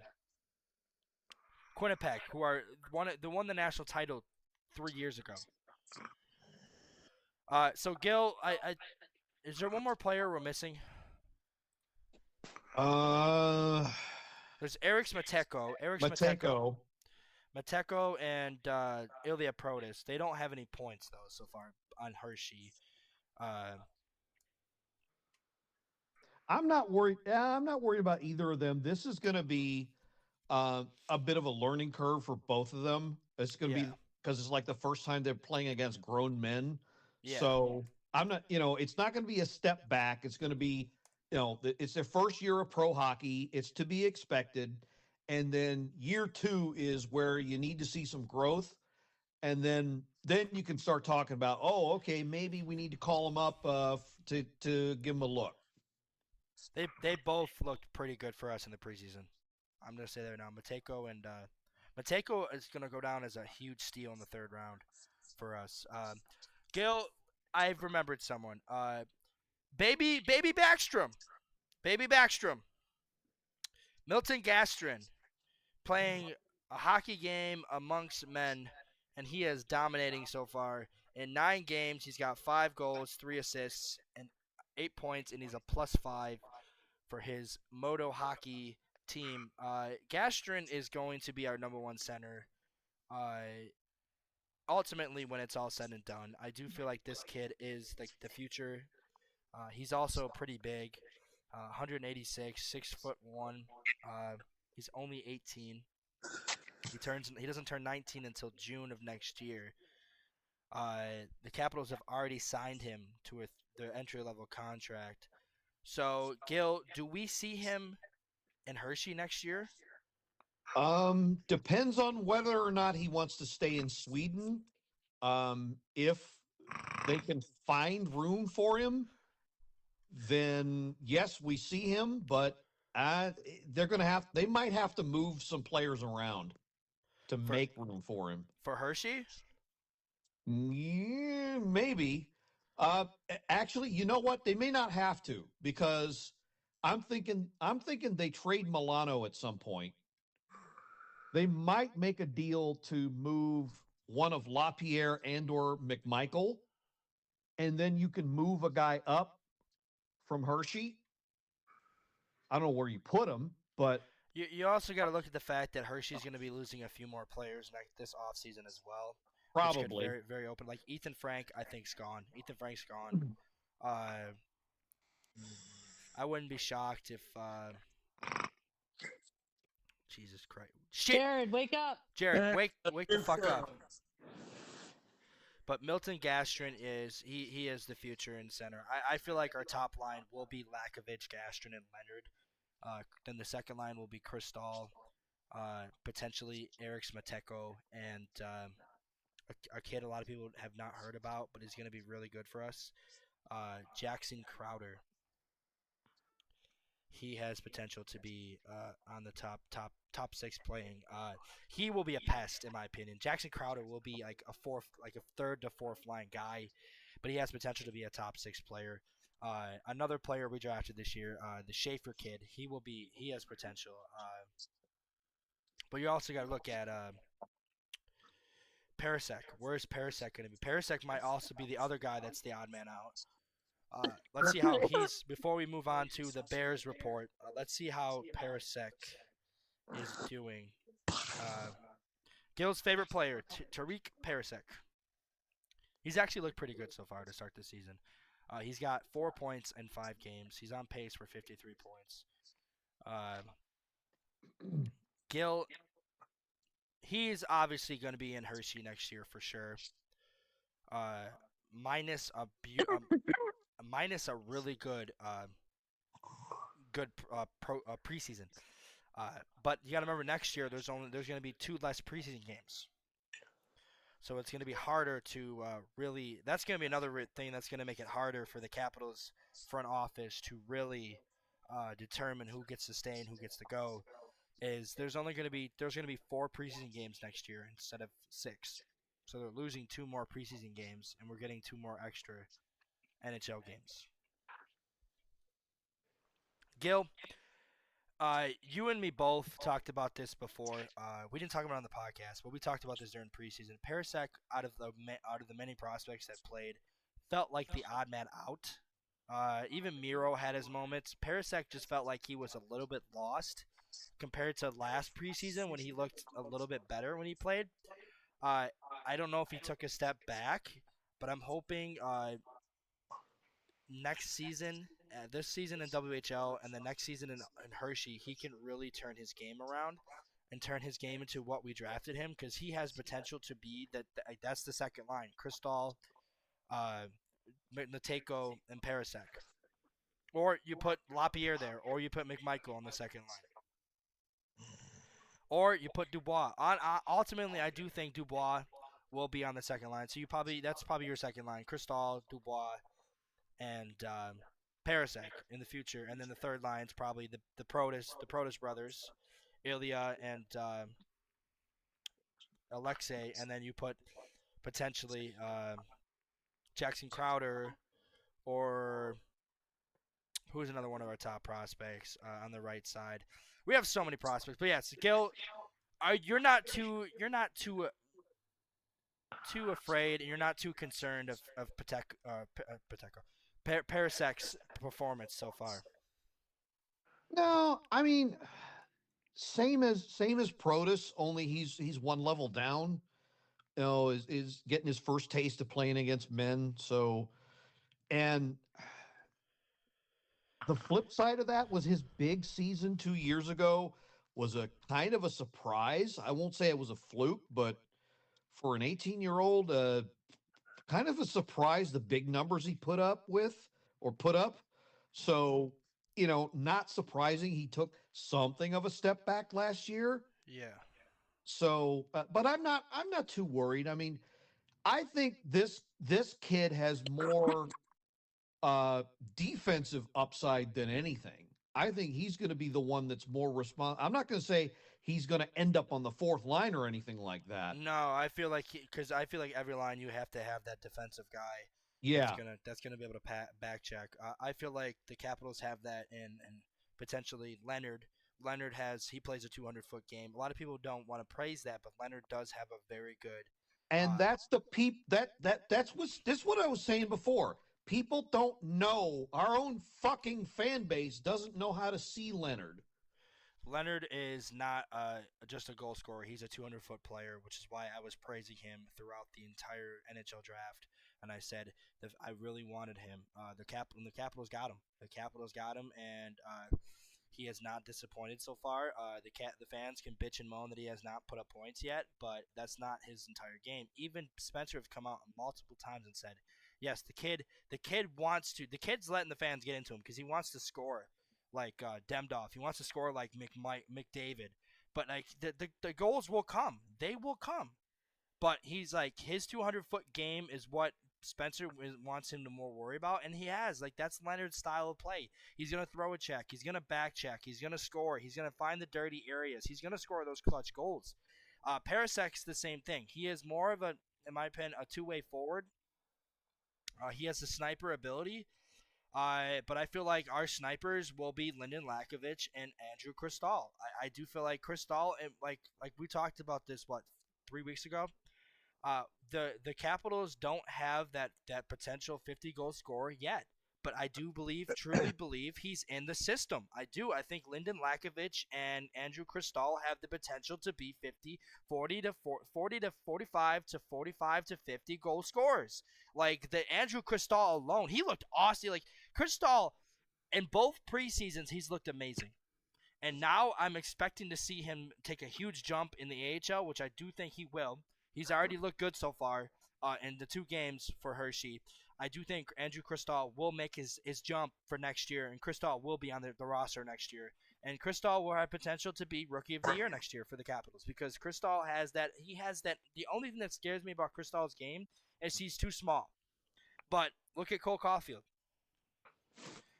Quinnipiac, who won the national title 3 years ago. So Gil, is there one more player we're missing? There's Eric Mateko. Mateko and Ilya Protas. They don't have any points though so far on Hershey. I'm not worried. I'm not worried about either of them. This is going to be a bit of a learning curve for both of them. It's going to be because it's like the first time they're playing against grown men. Yeah. So I'm not, it's not going to be a step back. It's going to be, it's their first year of pro hockey. It's to be expected. And then year 2 is where you need to see some growth. And then you can start talking about, oh, okay, maybe we need to call them up to give them a look. They both looked pretty good for us in the preseason. I'm gonna say that now. Mateko is gonna go down as a huge steal in the 3rd round for us. Gil, I've remembered someone. Baby Backstrom. Milton Gastrin playing a hockey game amongst men, and he is dominating so far. In 9 games, he's got 5 goals, 3 assists, and 8 points, and he's a +5 for his Moto Hockey team. Gastrin is going to be our number 1 center. Ultimately, when it's all said and done, I do feel like this kid is like the future. He's also pretty big, 186, 6'1". He's only 18. He doesn't turn 19 until June of next year. The Capitals have already signed him to their entry-level contract. So, Gil, do we see him in Hershey next year? Depends on whether or not he wants to stay in Sweden. If they can find room for him, then yes, we see him, but they might have to move some players around to make room for him. For Hershey? Yeah, maybe. Actually, you know what? They may not have to, because I'm thinking they trade Milano at some point. They might make a deal to move one of LaPierre and or McMichael, and then you can move a guy up from Hershey. I don't know where you put him, but you also got to look at the fact that Hershey's going to be losing a few more players this offseason as well. Probably. Very, very open. Like Ethan Frank, I think's gone. Ethan Frank's gone. I wouldn't be shocked if Jesus Christ. Shit. Jared, wake up. Jared, wake the fuck up. But Milton Gastrin he is the future in center. I feel like our top line will be Lakovic, Gastrin, and Leonard. Then the second line will be Kristall, potentially Eric Smateko, and a kid a lot of people have not heard about, but he's going to be really good for us. Jackson Crowder. He has potential to be on the top 6 playing. He will be a pest in my opinion. Jackson Crowder will be like a 3rd to 4th line guy, but he has potential to be a top 6 player. Another player we drafted this year, the Schaefer kid. He has potential. But you also got to look at Parasek. Where's Parasek going to be? Parasek might also be the other guy that's the odd man out. Let's see how he's. Before we move on to the Bears report, let's see how Parasek is doing. Gil's favorite player, Tariq Parasek. He's actually looked pretty good so far to start the season. He's got 4 points in 5 games. He's on pace for 53 points. Gil, he's obviously going to be in Hershey next year for sure. Minus a really good preseason. But you got to remember next year there's going to be 2 less preseason games. So it's going to be harder to really. That's going to be another thing that's going to make it harder for the Capitals front office to really determine who gets to stay and who gets to go. Is there's going to be 4 preseason games next year instead of 6. So they're losing 2 more preseason games, and we're getting 2 more extra NHL games. Gil, you and me both talked about this before. We didn't talk about it on the podcast, but we talked about this during preseason. Parasek, out of the many prospects that played, felt like the odd man out. Even Miro had his moments. Parasek just felt like he was a little bit lost compared to last preseason when he looked a little bit better when he played. I don't know if he took a step back, but I'm hoping next season, this season in WHL and the next season in Hershey, he can really turn his game around and turn his game into what we drafted him, because he has potential to be that's the second line. Cristall, Nateko, and Parasek. Or you put Lapierre there, or you put McMichael on the second line. Or you put Dubois. Ultimately, I do think Dubois will be on the second line. So that's probably your second line. Cristall, Dubois, and Parasek in the future. And then the third line is probably the Protas brothers, Ilya and Alexei. And then you put potentially Jackson Crowder, or who's another one of our top prospects on the right side. We have so many prospects, but yes, Gil, you're not too afraid, and you're not too concerned of Parasek's performance so far. No, I mean, same as Protus, only he's one level down. You know, is getting his first taste of playing against men. So, and the flip side of that was his big season 2 years ago was a kind of a surprise. I won't say it was a fluke, but for an 18-year-old, kind of a surprise the big numbers he put up. So, not surprising he took something of a step back last year. Yeah. So, but I'm not too worried. I mean, I think this kid has more defensive upside than anything. I think he's going to be the one that's more I'm not going to say he's going to end up on the 4th line or anything like that. No, I feel like because I feel like every line you have to have that defensive guy. Yeah, that's gonna be able to back check. I feel like the Capitals have that, and potentially Leonard. Leonard he plays a 200-foot game. A lot of people don't want to praise that, but Leonard does have a very good. And that's the that's what I was saying before. People don't know. Our own fucking fan base doesn't know how to see Leonard. Leonard is not just a goal scorer. He's a 200-foot player, which is why I was praising him throughout the entire NHL draft. And I said that I really wanted him. The Capitals got him. The Capitals got him, and he has not disappointed so far. The fans can bitch and moan that he has not put up points yet, but that's not his entire game. Even Spencer have come out multiple times and said, yes, the kid's letting the fans get into him because he wants to score like Demdov. He wants to score like McDavid. But like the goals will come. They will come. But he's like, his 200-foot game is what Spencer wants him to more worry about, and he has. Like, that's Leonard's style of play. He's going to throw a check. He's going to back check. He's going to score. He's going to find the dirty areas. He's going to score those clutch goals. Parasek's the same thing. He is more of in my opinion, a two-way forward. He has the sniper ability. But I feel like our snipers will be Lyndon Lakovich and Andrew Cristall. I do feel like Cristall, and like we talked about this, 3 weeks ago? The Capitals don't have that potential 50 goal scorer yet, but I do truly believe he's in the system. I do. I think Lyndon Lakovic and Andrew Cristal have the potential to be 40 to 45 to 45 to 50 goal scorers. Like the Andrew Cristal alone, he looked awesome. Like Cristal in both preseasons, he's looked amazing. And now I'm expecting to see him take a huge jump in the AHL, which I do think he will. He's already looked good so far in the 2 games for Hershey. I do think Andrew Cristal will make his jump for next year, and Cristal will be on the roster next year. And Cristal will have potential to be Rookie of the Year next year for the Capitals because Cristal has that. He has that. The only thing that scares me about Cristal's game is he's too small. But look at Cole Caulfield.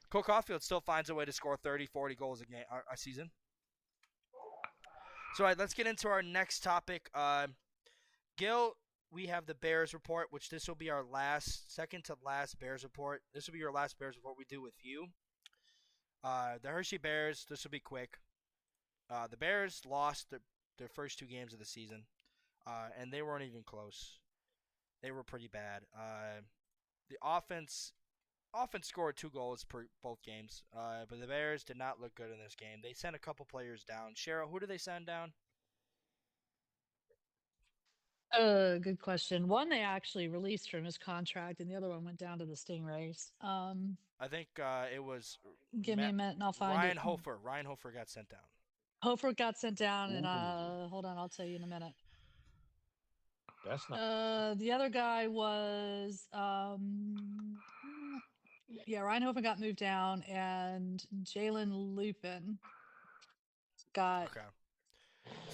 Cole Caulfield still finds a way to score 30, 40 goals a season. So, all right, let's get into our next topic. Gil, we have the Bears report, which this will be our second to last Bears report. This will be your last Bears report we do with you. The Hershey Bears, this will be quick. The Bears lost their first 2 games of the season, and they weren't even close. They were pretty bad. The offense scored 2 goals per both games, but the Bears did not look good in this game. They sent a couple players down. Cheryl, who did they send down? Good question. One they actually released from his contract, and the other one went down to the Stingrays. I think it was Give me a minute, and I'll find Ryan it. Hofer. Ryan Hofer got sent down. Hofer got sent down, and Ooh. hold on, I'll tell you in a minute. That's not. The other guy was Ryan Hofer got moved down, and Jalen Lupin got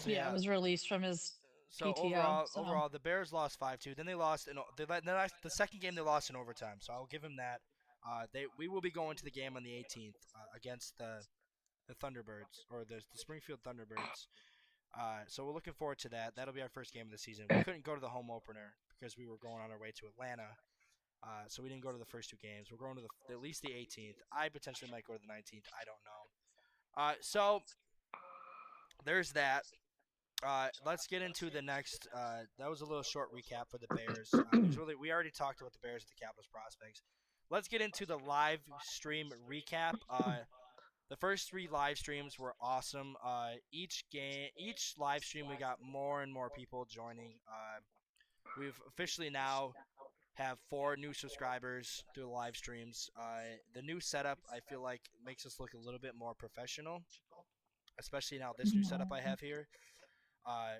was released from his So PTO. overall, the Bears lost 5-2. Then they lost the second game they lost in overtime. So I'll give him that. We will be going to the game on the 18th against the Thunderbirds or the Springfield Thunderbirds. So we're looking forward to that. That'll be our first game of the season. We couldn't go to the home opener because we were going on our way to Atlanta. So we didn't go to the first 2 games. We're going to at least the 18th. I potentially might go to the 19th. I don't know. So there's that. Let's get into the next. That was a little short recap for the Bears. We already talked about the Bears at the Capitals prospects. Let's get into the live stream recap. The first 3 live streams were awesome. Each live stream we got more and more people joining. We've officially now have 4 new subscribers through the live streams. The new setup I feel like makes us look a little bit more professional, especially now this new setup I have here.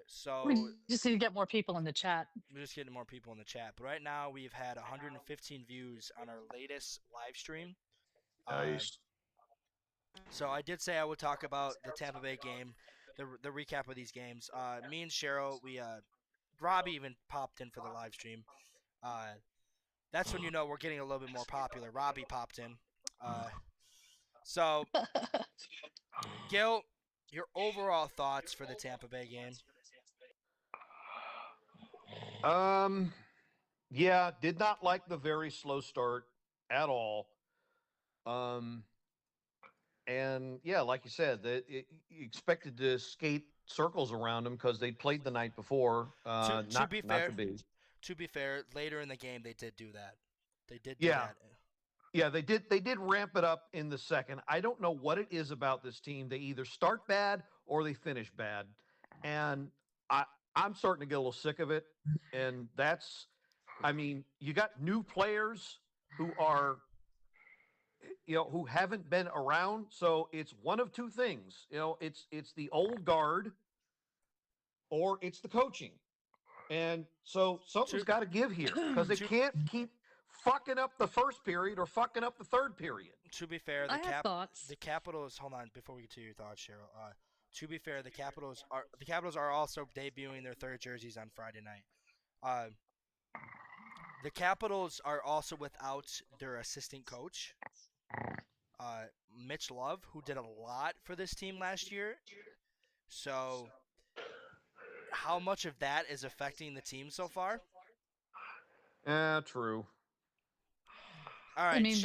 So we just need to get more people in the chat. We're just getting more people in the chat. But right now we've had 115 views on our latest live stream. Nice. So I did say I would talk about the Tampa Bay game, the recap of these games. Me and Cheryl, Robbie even popped in for the live stream. That's when you know we're getting a little bit more popular. Robbie popped in. So, Gil, your overall thoughts for the Tampa Bay game? Yeah, did not like the very slow start at all. And yeah, like you said, you expected to skate circles around them because they played the night before. To be fair, later in the game they did do that. They did do that. Yeah, they did ramp it up in the second. I don't know what it is about this team. They either start bad or they finish bad. And I'm starting to get a little sick of it. And you got new players who are, who haven't been around. So it's one of 2 things. It's the old guard or it's the coaching. And so something's got to give here because they can't keep fucking up the first period or fucking up the third period. To be fair, I have thoughts. The Capitals. Hold on, before we get to your thoughts, Cheryl. To be fair, the Capitals are also debuting their 3rd jerseys on Friday night. The Capitals are also without their assistant coach, Mitch Love, who did a lot for this team last year. So, how much of that is affecting the team so far? True. All right. I mean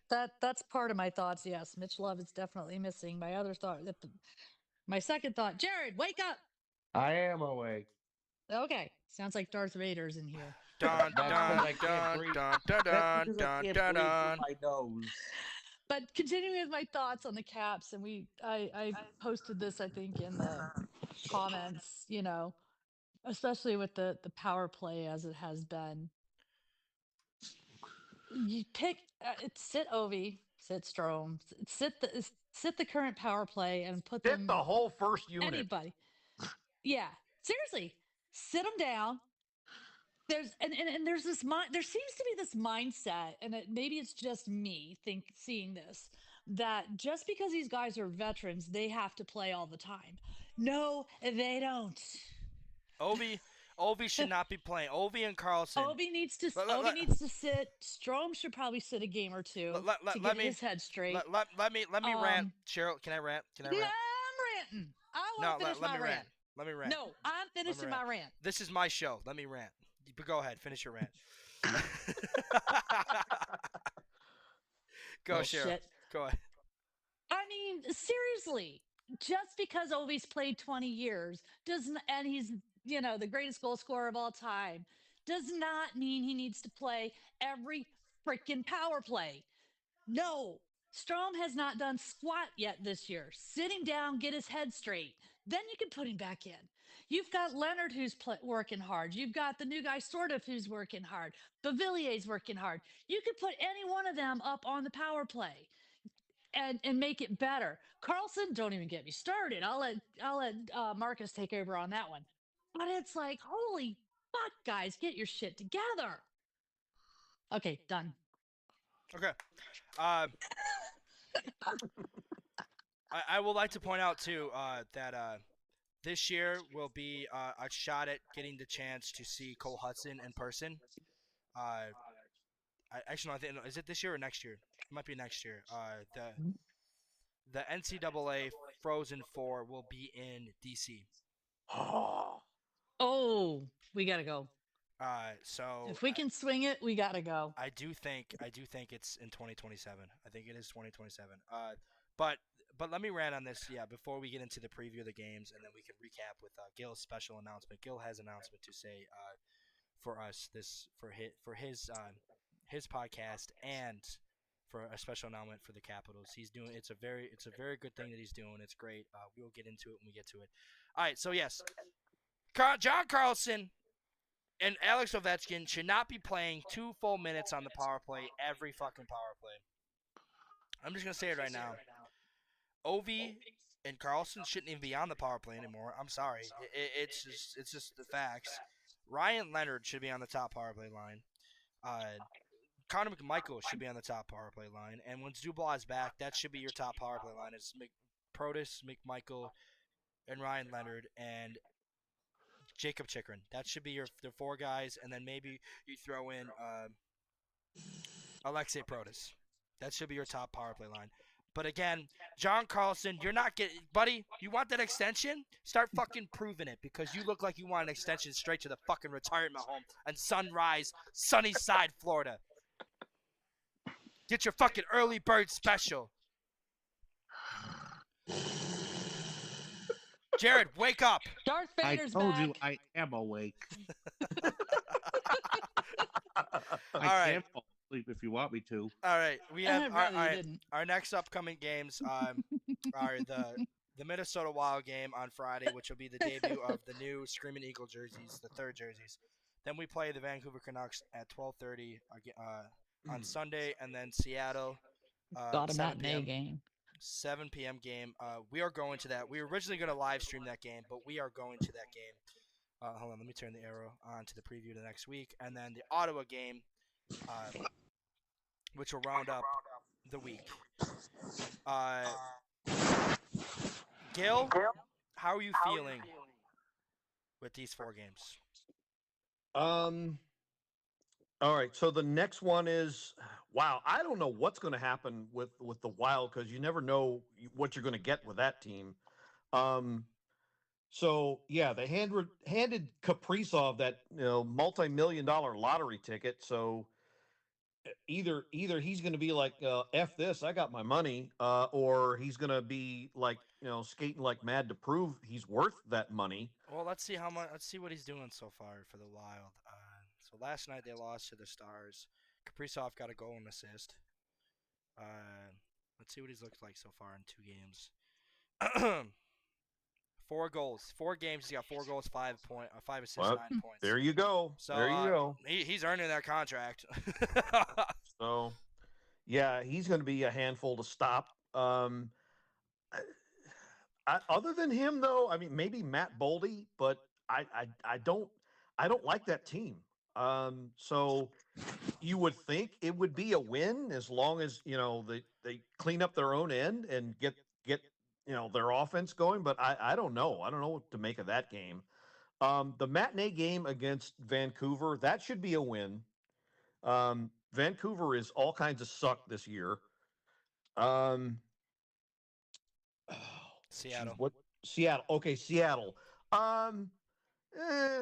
that's part of my thoughts. Yes, Mitch Love is definitely missing. My other thought, my second thought, Jared, wake up! I am awake. Okay, sounds like Darth Vader's in here. Dun That's dun because I can't dun breathe. dun dun That's dun because I dun can't dun breathe through dun. my nose. But continuing with my thoughts on the Caps, and I posted this I think in the comments. Especially with the power play as it has been. You pick sit Ovi, sit Strom, sit the current power play and put Hit the them whole first unit. anybody. Yeah, seriously, sit them down. There's this mind. There seems to be this mindset, and maybe it's just me seeing this, that just because these guys are veterans, they have to play all the time. No, they don't. Ovi should not be playing. Ovi and Carlson. Let, let, Obi let, needs to sit. Strom should probably sit a game or two to let get me his head straight. let me rant. Um, Cheryl, can I rant? Can I yeah, rant? I'm ranting. I No, want to finish let my me rant. rant. Let me rant. No, I'm Let me finishing rant. my rant. This is my show. Let me rant. But go ahead, finish your rant. Go, Cheryl. Bullshit. Go ahead. I mean, seriously, just because Ovi's played 20 years doesn't, and he's, the greatest goal scorer of all time, does not mean he needs to play every freaking power play. No, Strom has not done squat yet this year. Sit him down, get his head straight. Then you can put him back in. You've got Leonard who's working hard. You've got the new guy, sort of, who's working hard. Bavillier's working hard. You could put any one of them up on the power play and make it better. Carlson, don't even get me started. I'll let Marcus take over on that one. But it's like, holy fuck, guys, get your shit together. Okay, done. Okay. I would like to point out too that this year will be a shot at getting the chance to see Cole Hudson in person. Actually, no, I think is it this year or next year? It might be next year. The NCAA Frozen Four will be in DC. Oh, we gotta go. So If we can swing it, we gotta go. I do think it's in 2027. I think it is 2027. But let me rant on this, yeah, before we get into the preview of the games, and then we can recap with Gil's special announcement. Gil has an announcement to say for us this for his podcast and for a special announcement for the Capitals. He's doing it's a very good thing that he's doing. It's great. We will get into it when we get to it. All right, so yes, John Carlson and Alex Ovechkin should not be playing 2 full minutes on the power play every fucking power play. I'm just gonna say it right now. Ovi and Carlson shouldn't even be on the power play anymore. I'm sorry. It's just the facts. Ryan Leonard should be on the top power play line. Connor McMichael should be on the top power play line. And once Dubois is back, that should be your top power play line. It's Protus, McMichael, and Ryan Leonard, and Jacob Chikrin. That should be the 4 guys, and then maybe you throw in Alexei Protus. That should be your top power play line. But again, John Carlson, you're not getting, buddy. You want that extension? Start fucking proving it, because you look like you want an extension straight to the fucking retirement home in Sunrise, Sunnyside, Florida. Get your fucking early bird special. Jared, wake up. Darth I Vader's told back. you I am awake. All I right. can fall asleep if you want me to. All right, we have I'd rather you didn't. our next upcoming games are the Minnesota Wild game on Friday, which will be the debut of the new Screaming Eagle jerseys, the 3rd jerseys. Then we play the Vancouver Canucks at 12:30 on Sunday, and then Seattle Got a 7 matinee p.m. game. 7 p.m. game. We are going to that. We were originally going to live stream that game, but we are going to that game. Hold on, let me turn the arrow on to the preview of the next week, and then the Ottawa game, which will round up the week. Gil, how are you feeling with these 4 games? All right. So the next one is, wow. I don't know what's going to happen with the Wild, because you never know what you're going to get with that team. So yeah, they handed Kaprizov that multi-million-dollar lottery ticket. So either he's going to be like f this, I got my money, or he's going to be like skating like mad to prove he's worth that money. Well, let's see how much. Let's see what he's doing so far for the Wild. So last night they lost to the Stars. Kaprizov got a goal and assist. Uh, let's see what he's looked like so far in 2 games. 4 goals, 4 games. He's got 4 goals, 5 assists, Well, 9 points. there you go. So there you go. He's earning that contract. So yeah, he's going to be a handful to stop. Other than him, though, I mean, maybe Matt Boldy, but I don't like that team. So you would think it would be a win as long as they clean up their own end and get their offense going. But I don't know. I don't know what to make of that game. The matinee game against Vancouver, that should be a win. Vancouver is all kinds of suck this year. Um, oh, Seattle. what Seattle? Okay, Seattle. Um,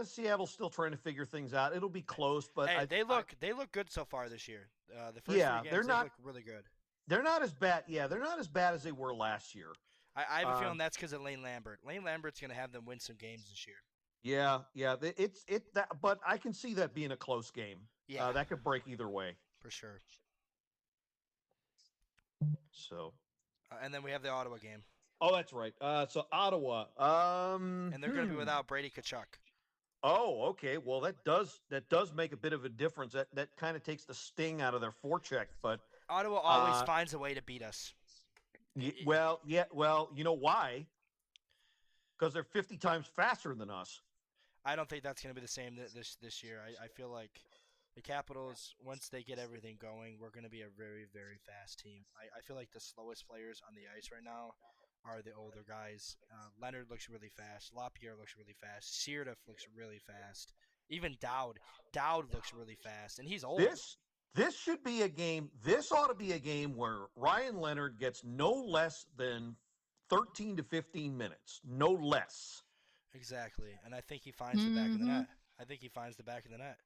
Seattle's still trying to figure things out. It'll be close, but Hey, they look good so far this year. The first Yeah, 3 they're games they not- look really good. they're not as bad. Yeah, they're not as bad as they were last year. I have a Uh, feeling that's because of Lane Lambert. Lane Lambert's gonna have them win some games this year. Yeah, it's that, but I can see that being a close game. Yeah, That could break either way. for sure. So, And then we have the Ottawa game, oh, that's right. So Ottawa. and they're gonna be without Brady Kachuk. Oh, okay. Well, that does make a bit of a difference. That kind of takes the sting out of their forecheck. But Ottawa always finds a way to beat us. well, yeah. Well, you know why? Because they're 50 times faster than us. I don't think that's going to be the same this year. I feel like the Capitals, once they get everything going, we're going to be a very, very fast team. I feel like the slowest players on the ice right now are the older guys. Leonard looks really fast. LaPierre looks really fast. Sierra looks really fast. Even Dowd. Dowd looks really fast, and he's old. This should be a game. This ought to be a game where Ryan Leonard gets no less than 13 to 15 minutes, no less. Exactly, and I think he finds the back of the net. I think he finds the back of the net.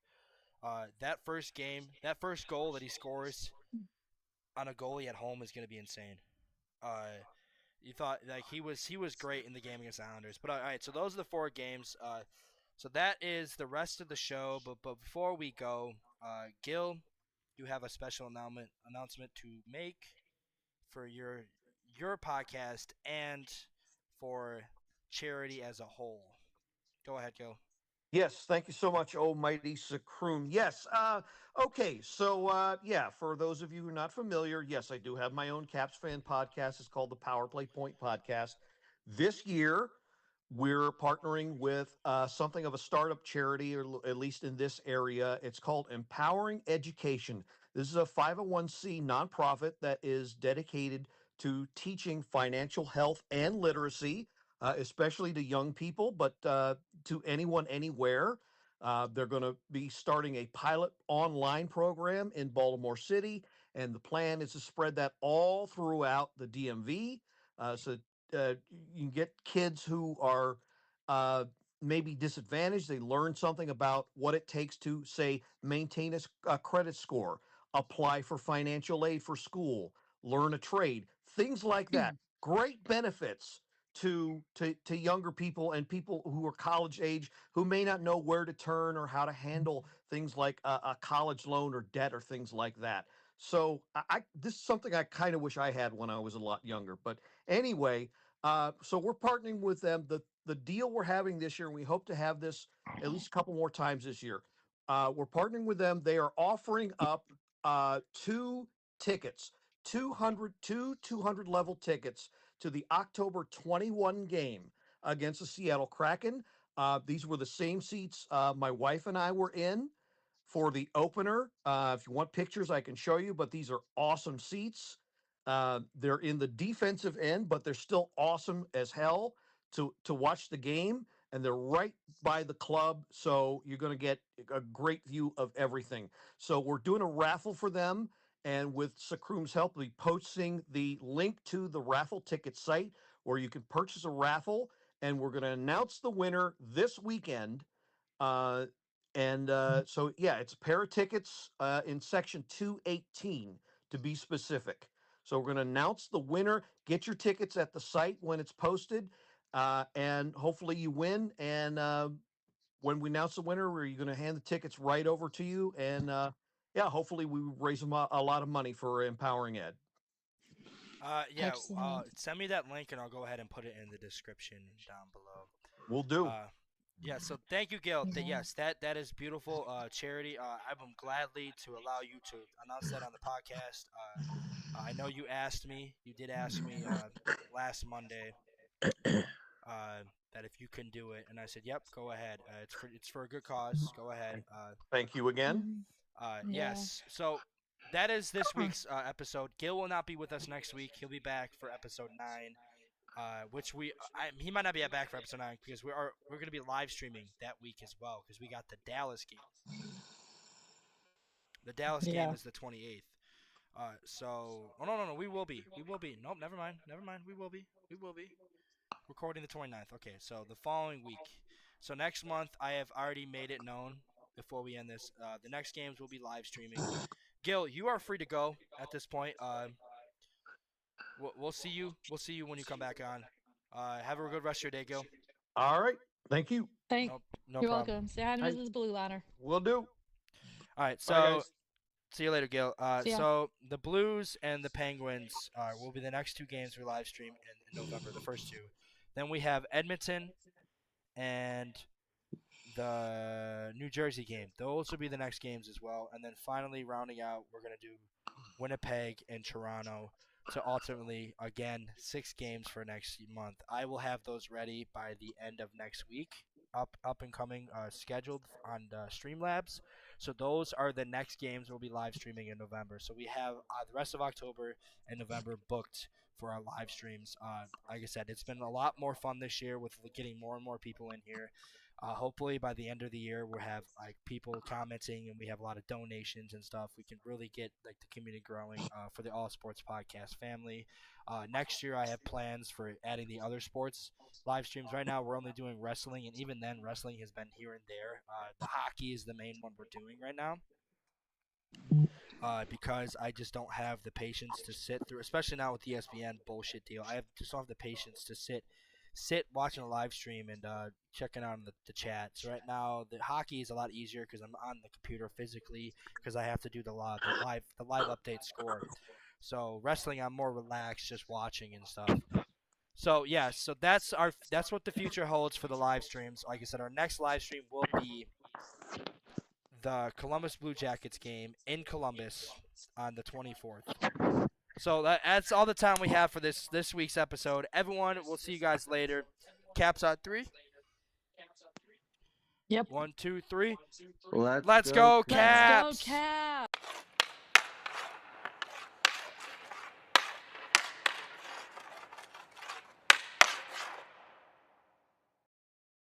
That first game, that first goal that he scores on a goalie at home is going to be insane. You thought like he was great in the game against the Islanders. But all right, so those are the 4 games. So that is the rest of the show. But before we go, Gil, you have a special announcement to make for your podcast and for charity as a whole. Go ahead, Gil. Yes, thank you so much, Almighty SUCRAM. Yes, okay, so yeah, for those of you who are not familiar, yes, I do have my own Caps fan podcast. It's called the Power Play Point Podcast. This year, we're partnering with something of a startup charity, or at least in this area. It's called Empowering Education. This is a 501c nonprofit that is dedicated to teaching financial health and literacy, especially to young people, but to anyone, anywhere. They're going to be starting a pilot online program in Baltimore City, and the plan is to spread that all throughout the DMV. So you can get kids who are uh, maybe disadvantaged. They learn something about what it takes to, say, maintain a credit score, apply for financial aid for school, learn a trade, things like that. Great benefits to younger people and people who are college age who may not know where to turn or how to handle things like a college loan or debt or things like that. So this is something I kind of wish I had when I was a lot younger. But anyway, so we're partnering with them. The deal we're having this year, and we hope to have this at least a couple more times this year. We're partnering with them. They are offering up 2 tickets, 200 level tickets to the October 21 game against the Seattle Kraken. These were the same seats my wife and I were in for the opener. If you want pictures, I can show you, but these are awesome seats. They're in the defensive end, but they're still awesome as hell to watch the game, and they're right by the club, so you're going to get a great view of everything. So we're doing a raffle for them, and with SUCRAM's help, we'll be posting the link to the raffle ticket site where you can purchase a raffle, and we're going to announce the winner this weekend. And so, yeah, it's a pair of tickets in section 218 to be specific. So we're going to announce the winner. Get your tickets at the site when it's posted, and hopefully you win. And when we announce the winner, we're going to hand the tickets right over to you. And yeah, hopefully we raise a lot of money for Empowering Ed. Yeah. Excellent. Send me that link and I'll go ahead and put it in the description down below. We'll do. Yeah. So thank you, Gail. Yeah. Yes, that is beautiful. Charity. I'm gladly to allow you to announce that on the podcast. I know you asked me. You did ask me last Monday that if you can do it, and I said, "Yep, go ahead. It's for a good cause. Go ahead." Thank you again. Mhm. Yeah. Yes. So that is this Huh. week's episode. Gil will not be with us next week. He'll be back for episode 9, which he might not be back for episode 9 because we're going to be live streaming that week as well because we got the Dallas game. The Dallas game Yeah. is the 28th. Oh no, we will be. Nope, never mind. We will be. Recording the 29th. Okay, so the following week. So next month, I have already made it known before we end this. The next games will be live streaming. Gil, you are free to go at this point. We'll see you. We'll see you when you come back on. Have a good rest of your day, Gil. All right. Thank you. Thank No You're problem. welcome. Say hi to Hi. Mrs. Blue Liner. We'll do. All right, Bye, so guys. see you later, Gil. See ya. So the Blues and the Penguins will be the next 2 games we live stream in November, the first 2. Then we have Edmonton and the New Jersey game. Those will be the next games as well. And then finally, rounding out, we're going to do Winnipeg and Toronto to ultimately, again, 6 games for next month. I will have those ready by the end of next week, up and coming, scheduled on the Streamlabs. So those are the next games we'll be live streaming in November. So we have the rest of October and November booked for our live streams. Like I said, it's been a lot more fun this year with getting more and more people in here. Hopefully by the end of the year we'll have like people commenting and we have a lot of donations and stuff. We can really get like the community growing for the All Sports Podcast family. Next year I have plans for adding the other sports live streams. Right now we're only doing wrestling, and even then wrestling has been here and there. The hockey is the main one we're doing right now. Because I just don't have the patience to sit through, especially now with the ESPN bullshit deal. Just don't have the patience to sit watching a live stream and checking out the chat. So right now the hockey is a lot easier because I'm on the computer physically because I have to do the live update score. So wrestling I'm more relaxed just watching and stuff. So yeah, so that's what the future holds for the live streams. Like I said, our next live stream will be the Columbus Blue Jackets game in Columbus on the 24th. So that's all the time we have for this week's episode. Everyone, we'll see you guys later. Caps on 3. Yep. 1, 2, 3. Let's Let's go, Caps. Let's go, Caps! Cap.